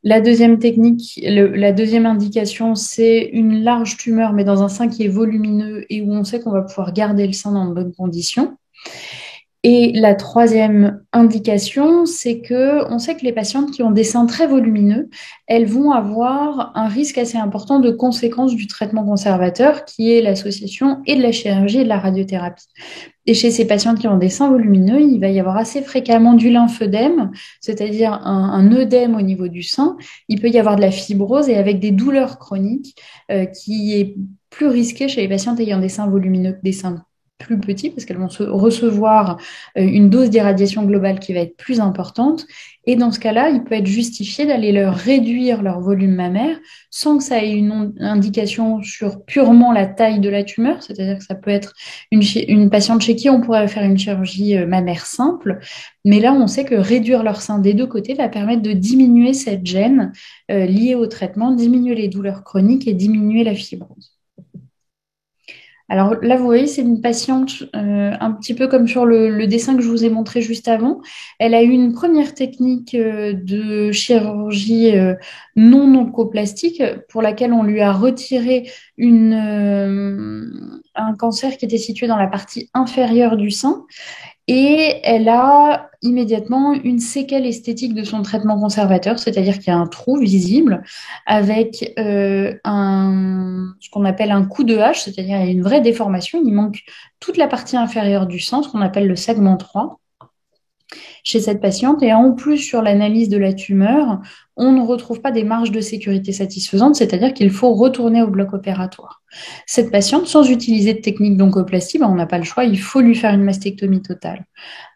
La deuxième technique, la deuxième indication, c'est une large tumeur, mais dans un sein qui est volumineux et où on sait qu'on va pouvoir garder le sein dans de bonnes conditions. Et la troisième indication, c'est que on sait que les patientes qui ont des seins très volumineux, elles vont avoir un risque assez important de conséquences du traitement conservateur, qui est l'association et de la chirurgie et de la radiothérapie. Et chez ces patientes qui ont des seins volumineux, il va y avoir assez fréquemment du lymphœdème, c'est-à-dire un œdème au niveau du sein. Il peut y avoir de la fibrose et avec des douleurs chroniques, qui est plus risqué chez les patientes ayant des seins volumineux que des seins plus petits parce qu'elles vont recevoir une dose d'irradiation globale qui va être plus importante. Et dans ce cas-là, il peut être justifié d'aller leur réduire leur volume mammaire sans que ça ait une indication sur purement la taille de la tumeur, c'est-à-dire que ça peut être une patiente chez qui on pourrait faire une chirurgie mammaire simple, mais là on sait que réduire leur sein des deux côtés va permettre de diminuer cette gêne liée au traitement, diminuer les douleurs chroniques et diminuer la fibrose. Alors là, vous voyez, c'est une patiente un petit peu comme sur le dessin que je vous ai montré juste avant. Elle a eu une première technique de chirurgie non oncoplastique pour laquelle on lui a retiré un cancer qui était situé dans la partie inférieure du sein. Et elle a immédiatement une séquelle esthétique de son traitement conservateur, c'est-à-dire qu'il y a un trou visible avec ce qu'on appelle un coup de hache, c'est-à-dire qu'il y a une vraie déformation. Il manque toute la partie inférieure du sein, ce qu'on appelle le segment 3 chez cette patiente. Et en plus, sur l'analyse de la tumeur, on ne retrouve pas des marges de sécurité satisfaisantes, c'est-à-dire qu'il faut retourner au bloc opératoire. Cette patiente, sans utiliser de technique d'oncoplastie, on n'a pas le choix, il faut lui faire une mastectomie totale.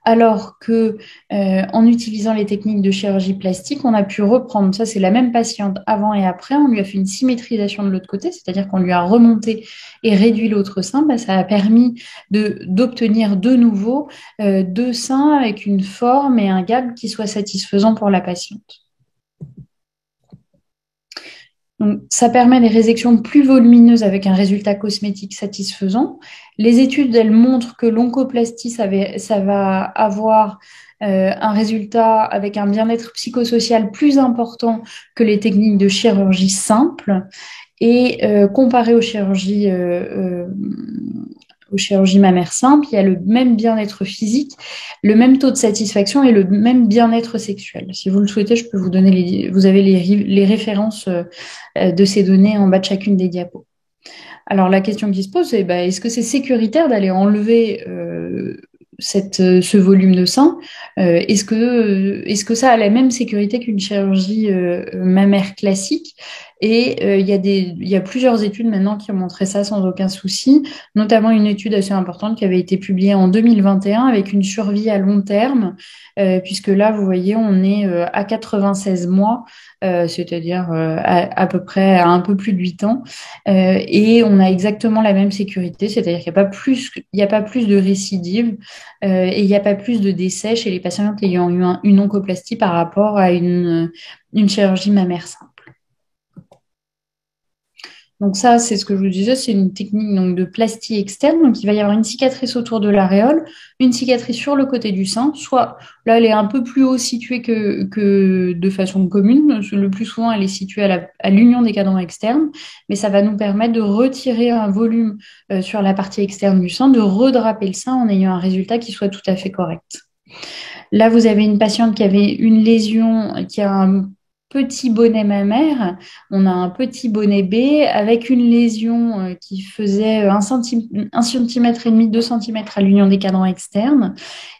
Alors que en utilisant les techniques de chirurgie plastique, on a pu reprendre, ça c'est la même patiente avant et après, on lui a fait une symétrisation de l'autre côté, c'est-à-dire qu'on lui a remonté et réduit l'autre sein, ça a permis d'obtenir de nouveau deux seins avec une forme et un gap qui soient satisfaisants pour la patiente. Donc, ça permet des résections plus volumineuses avec un résultat cosmétique satisfaisant. Les études, elles montrent que l'oncoplastie, ça va avoir un résultat avec un bien-être psychosocial plus important que les techniques de chirurgie simple. Et comparé aux chirurgies mammaires simples, il y a le même bien-être physique, le même taux de satisfaction et le même bien-être sexuel. Si vous le souhaitez, je peux vous donner vous avez les références de ces données en bas de chacune des diapos. Alors la question qui se pose, c'est est-ce que c'est sécuritaire d'aller enlever ce volume de sein? Est-ce que ça a la même sécurité qu'une chirurgie mammaire classique? Et il y a plusieurs études maintenant qui ont montré ça sans aucun souci, notamment une étude assez importante qui avait été publiée en 2021 avec une survie à long terme, puisque là, vous voyez, on est à 96 mois, c'est-à-dire à peu près à un peu plus de 8 ans, et on a exactement la même sécurité, c'est-à-dire qu'il n'y a pas plus de récidive et il n'y a pas plus de décès chez les patientes ayant eu une oncoplastie par rapport à une chirurgie mammaire simple. Donc ça, c'est ce que je vous disais, c'est une technique donc, de plastie externe. Donc il va y avoir une cicatrice autour de l'aréole, une cicatrice sur le côté du sein. Soit là, elle est un peu plus haut située que de façon commune. Le plus souvent, elle est située à l'union des cadrans externes. Mais ça va nous permettre de retirer un volume sur la partie externe du sein, de redraper le sein en ayant un résultat qui soit tout à fait correct. Là, vous avez une patiente qui avait une lésion, qui a petit bonnet mammaire, on a un petit bonnet B avec une lésion qui faisait 1 centimètre et demi, 2 centimètres à l'union des cadrans externes.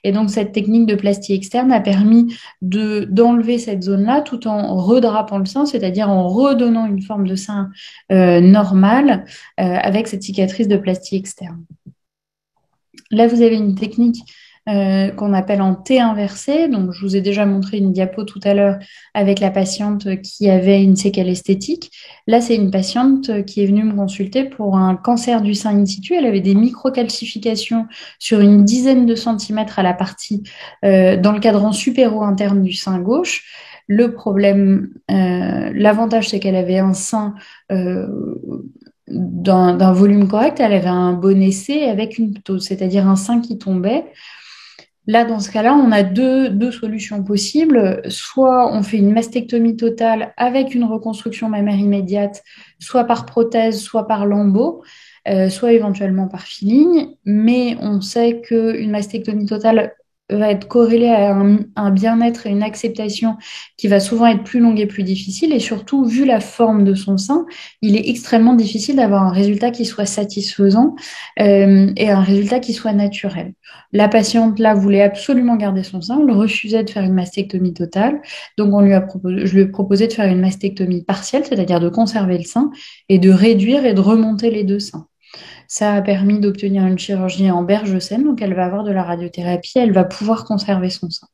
Et donc, cette technique de plastie externe a permis d'enlever cette zone-là tout en redrapant le sein, c'est-à-dire en redonnant une forme de sein normale avec cette cicatrice de plastie externe. Là, vous avez une technique qu'on appelle en T inversé. Donc, je vous ai déjà montré une diapo tout à l'heure avec la patiente qui avait une séquelle esthétique. Là, c'est une patiente qui est venue me consulter pour un cancer du sein in situ. Elle avait des microcalcifications sur une dizaine de centimètres à la partie dans le cadran supéro-interne du sein gauche. Le problème, l'avantage, c'est qu'elle avait un sein d'un volume correct, elle avait un bonnet C avec une ptose, c'est-à-dire un sein qui tombait. Là, dans ce cas-là, on a deux solutions possibles. Soit on fait une mastectomie totale avec une reconstruction mammaire immédiate, soit par prothèse, soit par lambeau, soit éventuellement par filling. Mais on sait qu'une mastectomie totale va être corrélée à un bien-être et une acceptation qui va souvent être plus longue et plus difficile. Et surtout, vu la forme de son sein, il est extrêmement difficile d'avoir un résultat qui soit satisfaisant et un résultat qui soit naturel. La patiente, là, voulait absolument garder son sein, elle refusait de faire une mastectomie totale. Donc, je lui ai proposé de faire une mastectomie partielle, c'est-à-dire de conserver le sein et de réduire et de remonter les deux seins. Ça a permis d'obtenir une chirurgie en berge saine, donc elle va avoir de la radiothérapie, elle va pouvoir conserver son sein.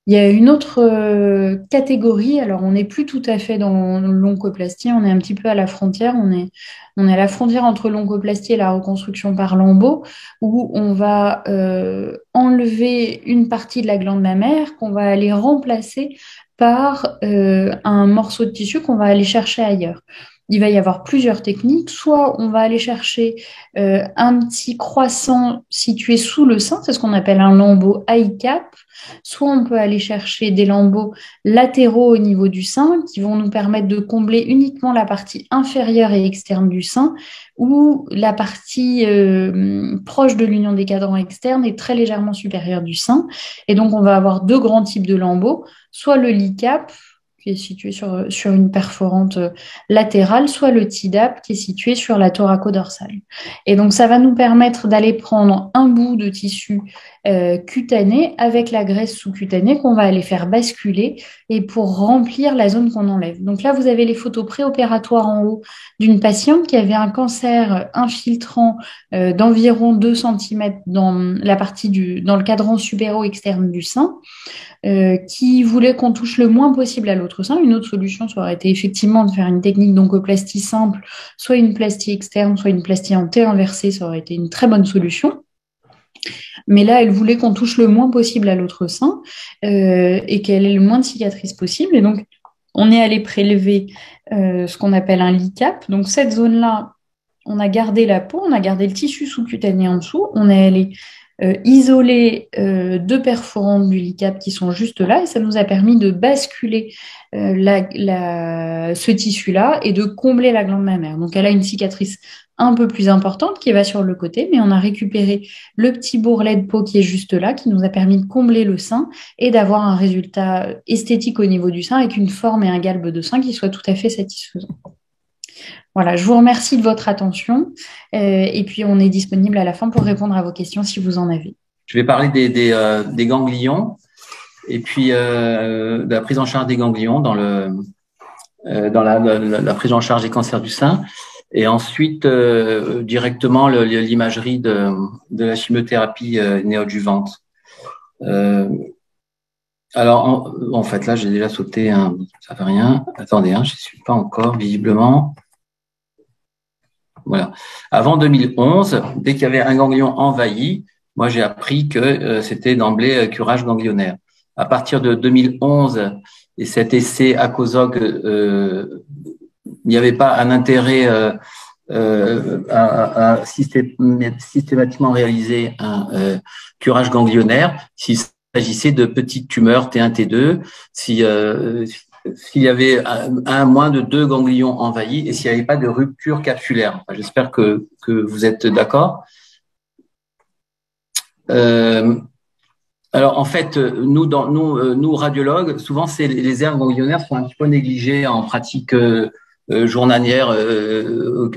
Il y a une autre catégorie, alors on n'est plus tout à fait dans l'oncoplastie, on est un petit peu à la frontière, on est à la frontière entre l'oncoplastie et la reconstruction par lambeau, où on va enlever une partie de la glande mammaire qu'on va aller remplacer par un morceau de tissu qu'on va aller chercher ailleurs. Il va y avoir plusieurs techniques. Soit on va aller chercher un petit croissant situé sous le sein, c'est ce qu'on appelle un lambeau high-cap. Soit on peut aller chercher des lambeaux latéraux au niveau du sein qui vont nous permettre de combler uniquement la partie inférieure et externe du sein ou la partie proche de l'union des cadrans externes et très légèrement supérieure du sein. Et donc, on va avoir deux grands types de lambeaux, soit le LICAP, qui est situé sur une perforante latérale, soit le TIDAP qui est situé sur la thoracodorsale. Et donc, ça va nous permettre d'aller prendre un bout de tissu cutané avec la graisse sous-cutanée qu'on va aller faire basculer et pour remplir la zone qu'on enlève. Donc là, vous avez les photos préopératoires en haut d'une patiente qui avait un cancer infiltrant d'environ 2 cm dans le cadran supéro-externe du sein. Qui voulait qu'on touche le moins possible à l'autre sein. Une autre solution, ça aurait été effectivement de faire une technique d'oncoplastie simple, soit une plastie externe, soit une plastie en T inversée, ça aurait été une très bonne solution. Mais là, elle voulait qu'on touche le moins possible à l'autre sein et qu'elle ait le moins de cicatrices possible. Et donc, on est allé prélever ce qu'on appelle un LICAP. Donc, cette zone-là, on a gardé la peau, on a gardé le tissu sous-cutané en dessous, on est allé isoler deux perforantes du LICAP qui sont juste là et ça nous a permis de basculer ce tissu-là et de combler la glande mammaire. Donc, elle a une cicatrice un peu plus importante qui va sur le côté, mais on a récupéré le petit bourrelet de peau qui est juste là, qui nous a permis de combler le sein et d'avoir un résultat esthétique au niveau du sein avec une forme et un galbe de sein qui soit tout à fait satisfaisant. Voilà, je vous remercie de votre attention et puis on est disponible à la fin pour répondre à vos questions si vous en avez. Je vais parler des ganglions et puis de la prise en charge des ganglions dans la prise en charge des cancers du sein et ensuite directement l'imagerie de la chimiothérapie néoadjuvante. Alors en fait là j'ai déjà sauté ça fait rien. Attendez, je suis pas encore visiblement. Voilà. Avant 2011, dès qu'il y avait un ganglion envahi, moi j'ai appris que c'était d'emblée curage ganglionnaire. À partir de 2011 et cet essai ACOSOG, il n'y avait pas un intérêt à systématiquement réaliser un curage ganglionnaire s'il s'agissait de petites tumeurs T1, T2, s'il y avait moins de 2 ganglions envahis et s'il n'y avait pas de rupture capsulaire. Enfin, j'espère que vous êtes d'accord. Alors, Alors en fait, nous radiologues, souvent les aires ganglionnaires sont un petit peu négligées en pratique journalière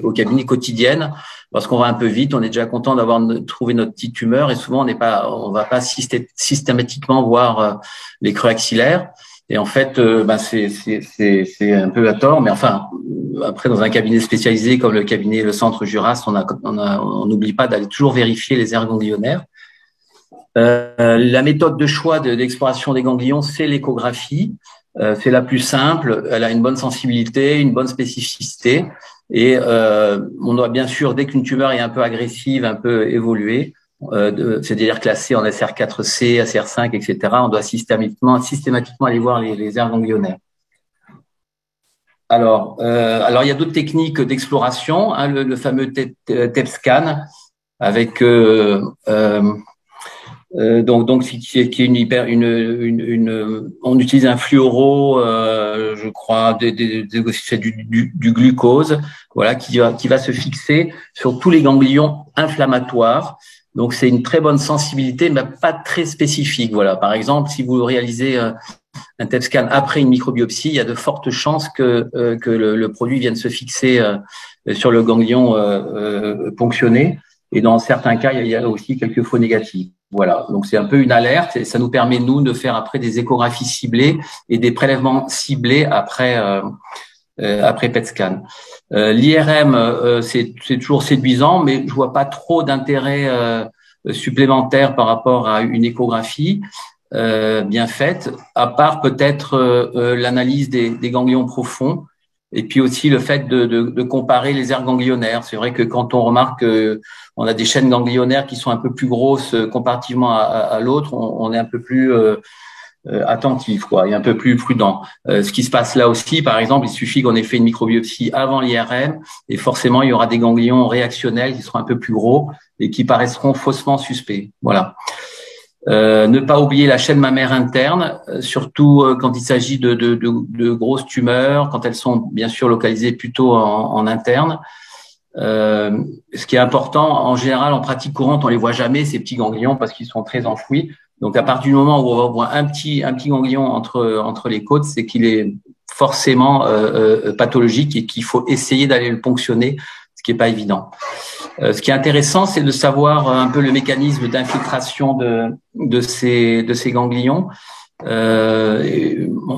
au cabinet quotidienne, parce qu'on va un peu vite. On est déjà content d'avoir trouvé notre petite tumeur et souvent on va pas systématiquement voir les creux axillaires. Et en fait, c'est un peu à tort, mais enfin après dans un cabinet spécialisé comme le Centre Juras, on n'oublie pas d'aller toujours vérifier les aires ganglionnaires. La méthode de choix d'exploration des ganglions, c'est l'échographie. C'est la plus simple. Elle a une bonne sensibilité, une bonne spécificité. Et on doit bien sûr, dès qu'une tumeur est un peu agressive, un peu évoluée, c'est-à-dire classée en SR4C, SR5, etc., on doit systématiquement aller voir les aires ganglionnaires. Alors, il y a d'autres techniques d'exploration, hein, le fameux TEP scan avec donc qui est on utilise un fluoro, je crois, c'est du glucose, voilà, qui va se fixer sur tous les ganglions inflammatoires. Donc c'est une très bonne sensibilité, mais pas très spécifique. Voilà, par exemple, si vous réalisez un TEP scan après une microbiopsie, il y a de fortes chances que le produit vienne se fixer sur le ganglion ponctionné. Et dans certains cas, il y a aussi quelques faux négatifs. Voilà, donc c'est un peu une alerte et ça nous permet, nous, de faire après des échographies ciblées et des prélèvements ciblés après PET scan. L'IRM, c'est toujours séduisant, mais je vois pas trop d'intérêt supplémentaire par rapport à une échographie bien faite, à part peut-être l'analyse des ganglions profonds. Et puis aussi le fait de comparer les aires ganglionnaires. C'est vrai que quand on remarque on a des chaînes ganglionnaires qui sont un peu plus grosses comparativement à l'autre, on est un peu plus attentif, quoi, et un peu plus prudent. Ce qui se passe là aussi, par exemple, il suffit qu'on ait fait une microbiopsie avant l'IRM et forcément il y aura des ganglions réactionnels qui seront un peu plus gros et qui paraîtront faussement suspects. Voilà. Ne pas oublier la chaîne mammaire interne, surtout quand il s'agit de grosses tumeurs, quand elles sont bien sûr localisées plutôt en interne. Ce qui est important, en général, en pratique courante, on les voit jamais, ces petits ganglions, parce qu'ils sont très enfouis. Donc, à partir du moment où on voit un petit ganglion entre les côtes, c'est qu'il est forcément pathologique et qu'il faut essayer d'aller le ponctionner, ce qui est pas évident. Ce qui est intéressant, c'est de savoir un peu le mécanisme d'infiltration de ces ganglions.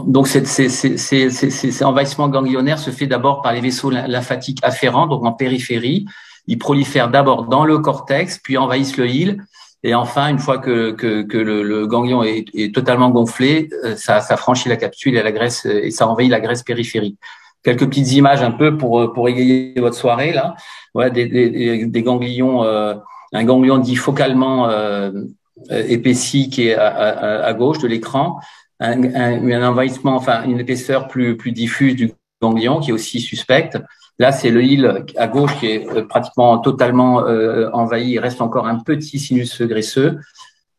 Donc, cet envahissement ganglionnaire se fait d'abord par les vaisseaux lymphatiques afférents, donc en périphérie. Ils prolifèrent d'abord dans le cortex, puis envahissent le hile. Et enfin, une fois que le ganglion est totalement gonflé, ça franchit la capsule et la graisse, et ça envahit la graisse périphérique. Quelques petites images un peu pour égayer votre soirée là. Voilà des ganglions, un ganglion dit focalement épaissi qui est à gauche de l'écran, un envahissement, enfin une épaisseur plus diffuse du ganglion qui est aussi suspecte. Là, c'est le hile à gauche qui est pratiquement totalement envahi. Il reste encore un petit sinus graisseux.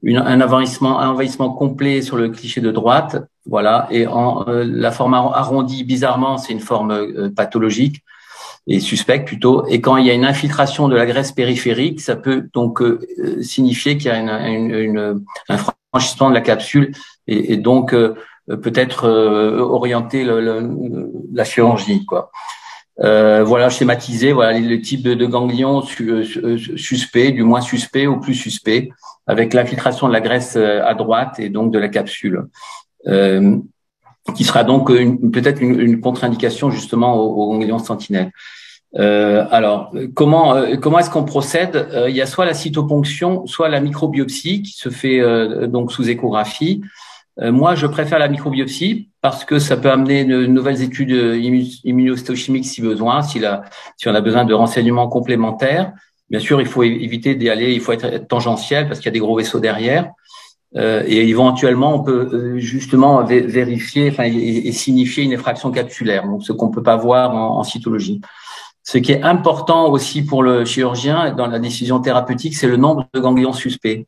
Un envahissement complet sur le cliché de droite, voilà. Et la forme arrondie, bizarrement, c'est une forme pathologique et suspecte plutôt. Et quand il y a une infiltration de la graisse périphérique, ça peut donc signifier qu'il y a un franchissement de la capsule et donc peut-être orienter la chirurgie, quoi. Voilà, schématisé, voilà le type de ganglion suspect, du moins suspect au plus suspect, avec l'infiltration de la graisse à droite et donc de la capsule, qui sera donc peut-être une contre-indication justement au ganglion sentinelle. Alors, comment est-ce qu'on procède? Il y a soit la cytoponction, soit la microbiopsie qui se fait donc sous échographie. Moi, je préfère la microbiopsie parce que ça peut amener de nouvelles études immunohistochimiques si besoin, si on a besoin de renseignements complémentaires. Bien sûr, il faut éviter d'y aller, il faut être tangentiel parce qu'il y a des gros vaisseaux derrière. Et éventuellement, on peut justement vérifier, enfin, et signifier une effraction capsulaire, donc ce qu'on peut pas voir en cytologie. Ce qui est important aussi pour le chirurgien dans la décision thérapeutique, c'est le nombre de ganglions suspects.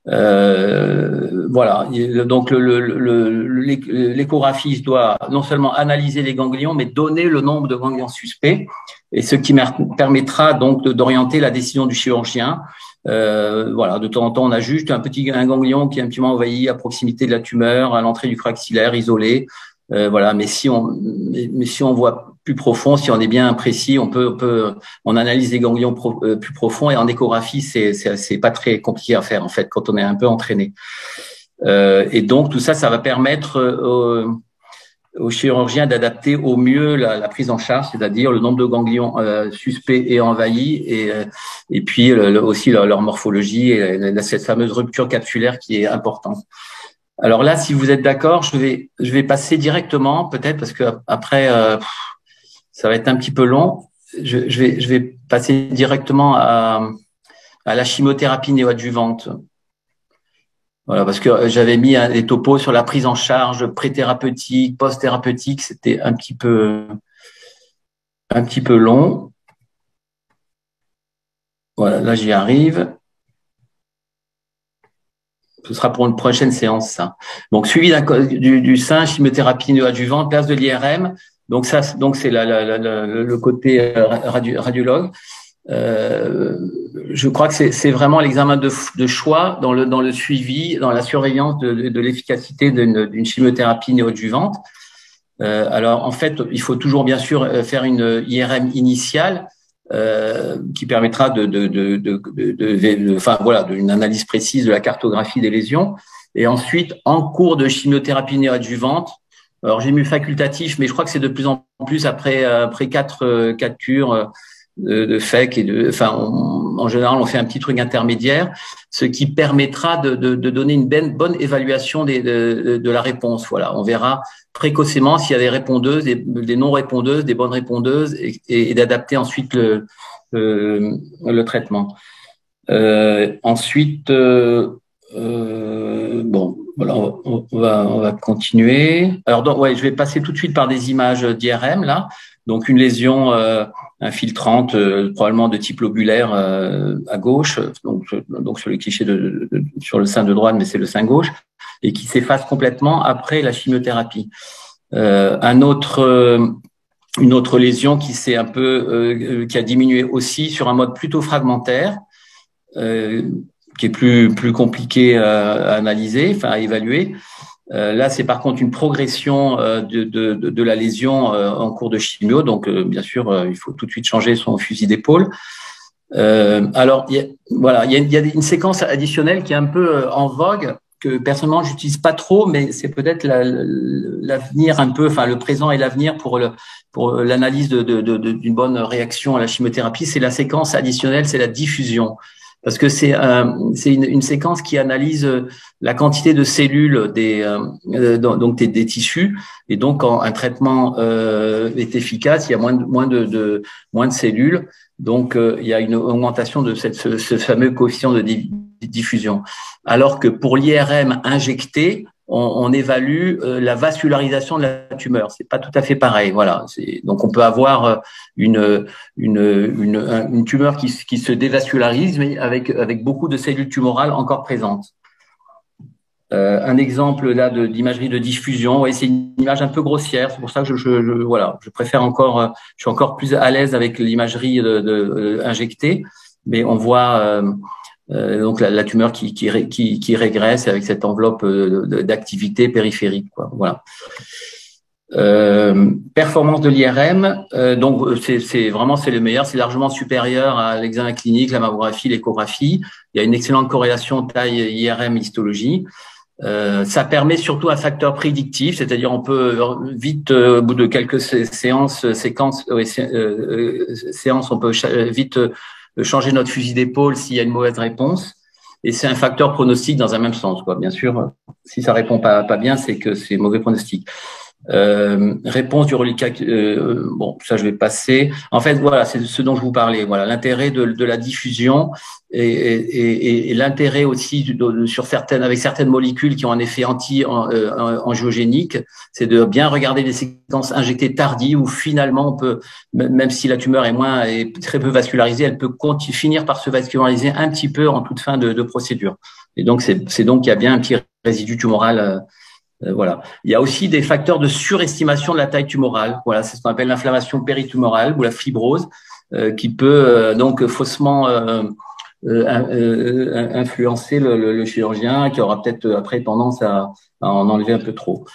Voilà. Donc l'échographie doit non seulement analyser les ganglions, mais donner le nombre de ganglions suspects, et ce qui permettra donc d'orienter la décision du chirurgien Voilà, de temps en temps, on a juste un ganglion qui est un petit peu envahi à proximité de la tumeur, à l'entrée du coaxillaire, isolé. Voilà, mais si on voit plus profond, si on est bien précis, on analyse les ganglions plus profonds, et en échographie, c'est pas très compliqué à faire en fait quand on est un peu entraîné. Et donc tout ça va permettre aux chirurgiens d'adapter au mieux la prise en charge, c'est-à-dire le nombre de ganglions suspects et envahis, et puis aussi leur morphologie et cette fameuse rupture capsulaire qui est importante. Alors là, si vous êtes d'accord, je vais passer directement, peut-être parce que après ça va être un petit peu long. Je vais passer directement à la chimiothérapie néoadjuvante. Voilà, parce que j'avais mis des topos sur la prise en charge pré-thérapeutique, post-thérapeutique, c'était un petit peu long. Voilà, là j'y arrive. Ce sera pour une prochaine séance, ça. Donc, suivi du sein, chimiothérapie néoadjuvante, place de l'IRM. Donc ça, c'est le côté radiologue. Je crois que c'est vraiment l'examen de choix dans le suivi, dans la surveillance de l'efficacité d'une chimiothérapie néoadjuvante. Alors, en fait, il faut toujours bien sûr faire une IRM initiale qui permettra d'une analyse précise de la cartographie des lésions. Et ensuite, en cours de chimiothérapie néoadjuvante, alors j'ai mis facultatif, mais je crois que c'est de plus en plus après 4 cures de FEC en général, on fait un petit truc intermédiaire, ce qui permettra de donner une bonne évaluation de la réponse. Voilà, on verra précocement s'il y a des répondeuses, des non-répondeuses, des bonnes répondeuses, et d'adapter ensuite le traitement. Ensuite, bon, voilà, on va continuer. Alors, je vais passer tout de suite par des images d'IRM là. Donc, une lésion infiltrante, probablement de type lobulaire à gauche, donc sur le cliché sur le sein de droite, mais c'est le sein gauche, et qui s'efface complètement après la chimiothérapie. Une autre lésion qui s'est qui a diminué aussi sur un mode plutôt fragmentaire, qui est plus compliqué à analyser, à évaluer. Là, c'est par contre une progression de la lésion en cours de chimio. Donc, bien sûr, il faut tout de suite changer son fusil d'épaule. Alors, il y a une séquence additionnelle qui est un peu en vogue, que personnellement, j'utilise pas trop, mais c'est peut-être l'avenir un peu, le présent et l'avenir pour l'analyse d'une bonne réaction à la chimiothérapie. C'est la séquence additionnelle, c'est la diffusion. Parce que c'est une séquence qui analyse la quantité de cellules des tissus, et donc quand un traitement est efficace, il y a moins de cellules, donc il y a une augmentation de ce fameux coefficient de diffusion. Alors que pour l'IRM injecté, on évalue la vascularisation de la tumeur. C'est pas tout à fait pareil. Voilà. Donc on peut avoir une tumeur qui se dévascularise, mais avec beaucoup de cellules tumorales encore présentes. Un exemple là d'imagerie de diffusion. Ouais, c'est une image un peu grossière. C'est pour ça que je préfère encore. Je suis encore plus à l'aise avec l'imagerie injectée, mais on voit. Donc la tumeur qui régresse avec cette enveloppe d'activité périphérique, quoi. Voilà. Performance de l'IRM, donc c'est le meilleur, c'est largement supérieur à l'examen clinique, la mammographie, l'échographie. Il y a une excellente corrélation taille IRM histologie. Ça permet surtout un facteur prédictif, c'est-à-dire on peut vite, au bout de quelques séances, on peut vite changer notre fusil d'épaule s'il y a une mauvaise réponse, et c'est un facteur pronostic dans un même sens, quoi. Bien sûr, si ça répond pas bien, c'est que c'est mauvais pronostic. Réponse du reliquat, bon, ça je vais passer. En fait, voilà, c'est ce dont je vous parlais. Voilà, l'intérêt de la diffusion et l'intérêt aussi avec certaines molécules qui ont un effet angiogénique, c'est de bien regarder les séquences injectées tardives où finalement on peut, même si la tumeur est très peu vascularisée, elle peut finir par se vasculariser un petit peu en toute fin de procédure. Et donc c'est donc qu'il y a bien un petit résidu tumoral. Voilà. Il y a aussi des facteurs de surestimation de la taille tumorale. Voilà, c'est ce qu'on appelle l'inflammation péritumorale ou la fibrose, qui peut donc faussement influencer le chirurgien, qui aura peut-être après tendance à en enlever un peu trop.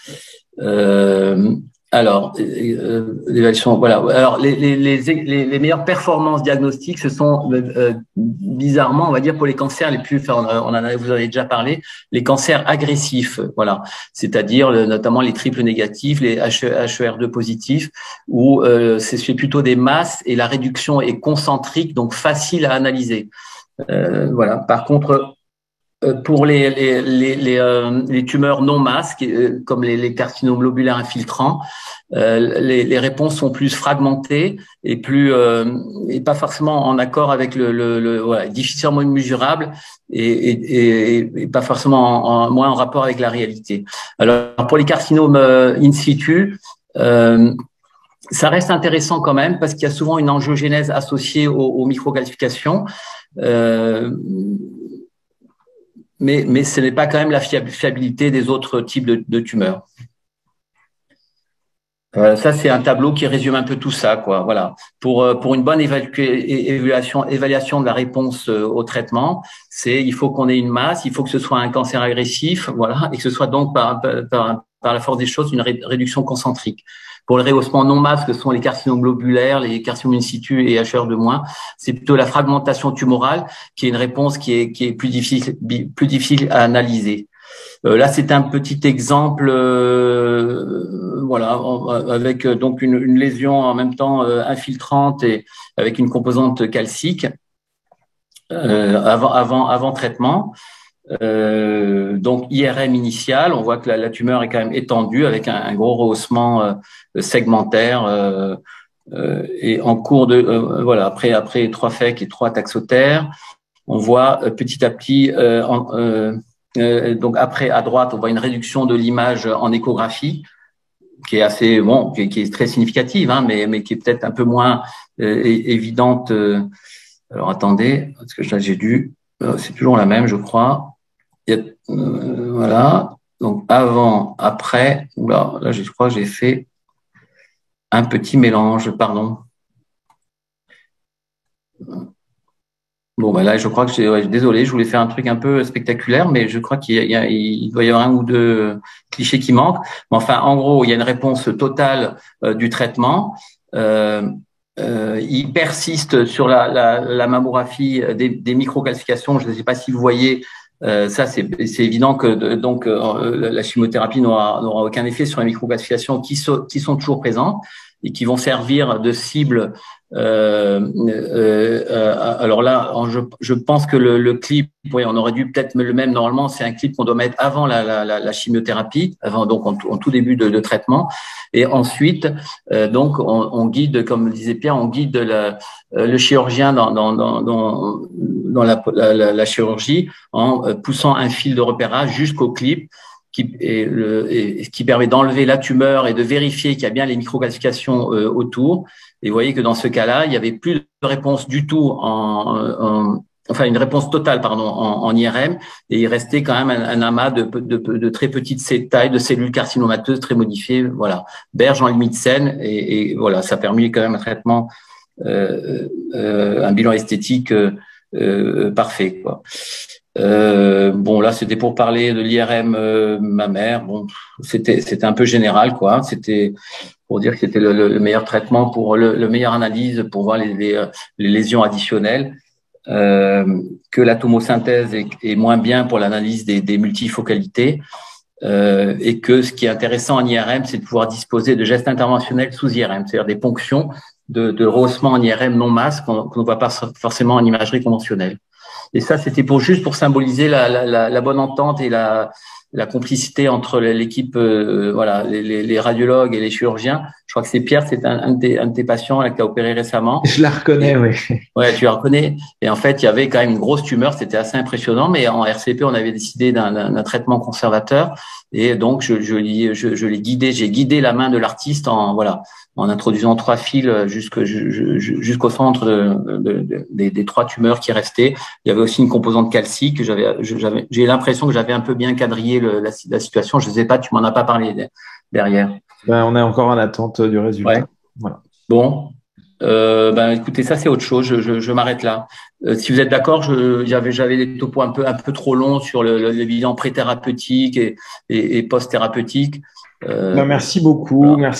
Alors, l'évaluation, voilà. Alors, les meilleures performances diagnostiques, ce sont bizarrement, on va dire, pour les cancers les plus, enfin, vous en avez déjà parlé, les cancers agressifs, voilà. C'est-à-dire notamment les triples négatifs, les HER2 positifs, où c'est plutôt des masses et la réduction est concentrique, donc facile à analyser. Voilà. Par contre, pour les tumeurs non masques, comme les carcinomes lobulaires infiltrants, les réponses sont plus fragmentées et plus et pas forcément en accord avec voilà, difficilement mesurable et pas forcément moins en rapport avec la réalité. Alors pour les carcinomes in situ, ça reste intéressant quand même parce qu'il y a souvent une angiogénèse associée aux microcalcifications. Mais ce n'est pas quand même la fiabilité des autres types de tumeurs. Ça, c'est un tableau qui résume un peu tout ça, quoi. Voilà. Pour une bonne évaluation de la réponse au traitement, il faut qu'on ait une masse, il faut que ce soit un cancer agressif, voilà, et que ce soit donc par la force des choses une réduction concentrique. Pour le rehaussement non masse, que sont les carcinomes globulaires, les carcinomes in situ et HER2-, c'est plutôt la fragmentation tumorale qui est une réponse qui est plus difficile à analyser. Là, c'est un petit exemple, voilà, avec donc une lésion en même temps infiltrante et avec une composante calcique avant traitement. Donc IRM initial, on voit que la tumeur est quand même étendue avec un gros rehaussement segmentaire et en cours de voilà après 3 FEC et 3 taxotères, on voit petit à petit donc après à droite on voit une réduction de l'image en échographie qui est assez bon, qui est très significative, hein, mais qui est peut-être un peu moins évidente. Alors attendez, parce que là j'ai dû, c'est toujours la même, je crois. Voilà. Donc avant, après, là je crois que j'ai fait un petit mélange, pardon. Bon, bah là, je crois que désolé, je voulais faire un truc un peu spectaculaire, mais je crois il doit y avoir un ou deux clichés qui manquent. Mais enfin, en gros, il y a une réponse totale du traitement. Il persiste sur la mammographie des microcalcifications. Je ne sais pas si vous voyez. Ça, c'est évident que donc la chimiothérapie n'aura aucun effet sur les microcalcifications qui sont toujours présentes et qui vont servir de cible. Alors là, je pense que le clip, oui, on aurait dû peut-être le même normalement. C'est un clip qu'on doit mettre avant la chimiothérapie, avant donc en tout début de traitement, et ensuite donc on guide, comme le disait Pierre, on guide le chirurgien dans la chirurgie en poussant un fil de repérage jusqu'au clip qui permet d'enlever la tumeur et de vérifier qu'il y a bien les microcalcifications autour. Et vous voyez que dans ce cas-là, il n'y avait plus de réponse du tout enfin une réponse totale, pardon, en IRM, et il restait quand même un amas de très petites tailles de cellules carcinomateuses très modifiées, voilà, berge en limite saine, et voilà, ça a permis quand même un traitement, un bilan esthétique parfait, quoi. Bon, là, c'était pour parler de l'IRM mammaire. Bon, c'était un peu général, quoi. C'était pour dire que c'était le meilleur traitement pour le meilleure analyse pour voir les lésions additionnelles. Que la tomosynthèse est moins bien pour l'analyse des multifocalités. Et que ce qui est intéressant en IRM, c'est de pouvoir disposer de gestes interventionnels sous IRM, c'est-à-dire des ponctions de rehaussement en IRM non masse qu'on ne voit pas forcément en imagerie conventionnelle. Et ça, c'était juste pour symboliser la bonne entente et la complicité entre l'équipe, voilà, les radiologues et les chirurgiens. Je crois que c'est Pierre, c'est un de tes patients là, qui a opéré récemment. Je la reconnais, oui. Ouais, tu la reconnais. Et en fait, il y avait quand même une grosse tumeur, c'était assez impressionnant. Mais en RCP, on avait décidé d'un traitement conservateur. Et donc, je l'ai guidé, j'ai guidé la main de l'artiste en introduisant 3 fils jusqu'au centre des 3 tumeurs qui restaient. Il y avait aussi une composante calcique. J'ai l'impression que j'avais un peu bien quadrillé la situation. Je ne sais pas, tu m'en as pas parlé derrière. Ben, on est encore en attente du résultat. Ouais. Voilà. Bon. Écoutez, ça c'est autre chose. Je m'arrête là. Si vous êtes d'accord, j'avais des topos un peu trop longs sur le bilan pré-thérapeutique et post-thérapeutique. Merci beaucoup, voilà.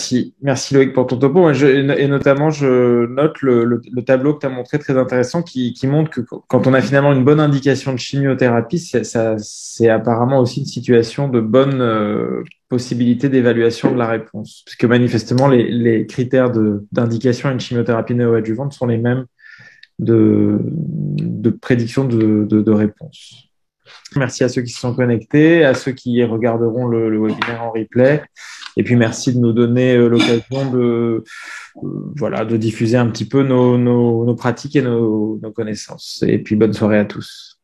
Merci Loïc pour ton topo. Et notamment, je note le tableau que tu as montré très intéressant qui montre que quand on a finalement une bonne indication de chimiothérapie, c'est apparemment aussi une situation de bonne possibilité d'évaluation de la réponse. Parce que manifestement, les critères d'indication à une chimiothérapie néoadjuvante sont les mêmes de prédiction de réponse. Merci à ceux qui se sont connectés, à ceux qui regarderont le webinaire en replay. Et puis, merci de nous donner l'occasion de diffuser un petit peu nos pratiques et nos connaissances. Et puis, bonne soirée à tous.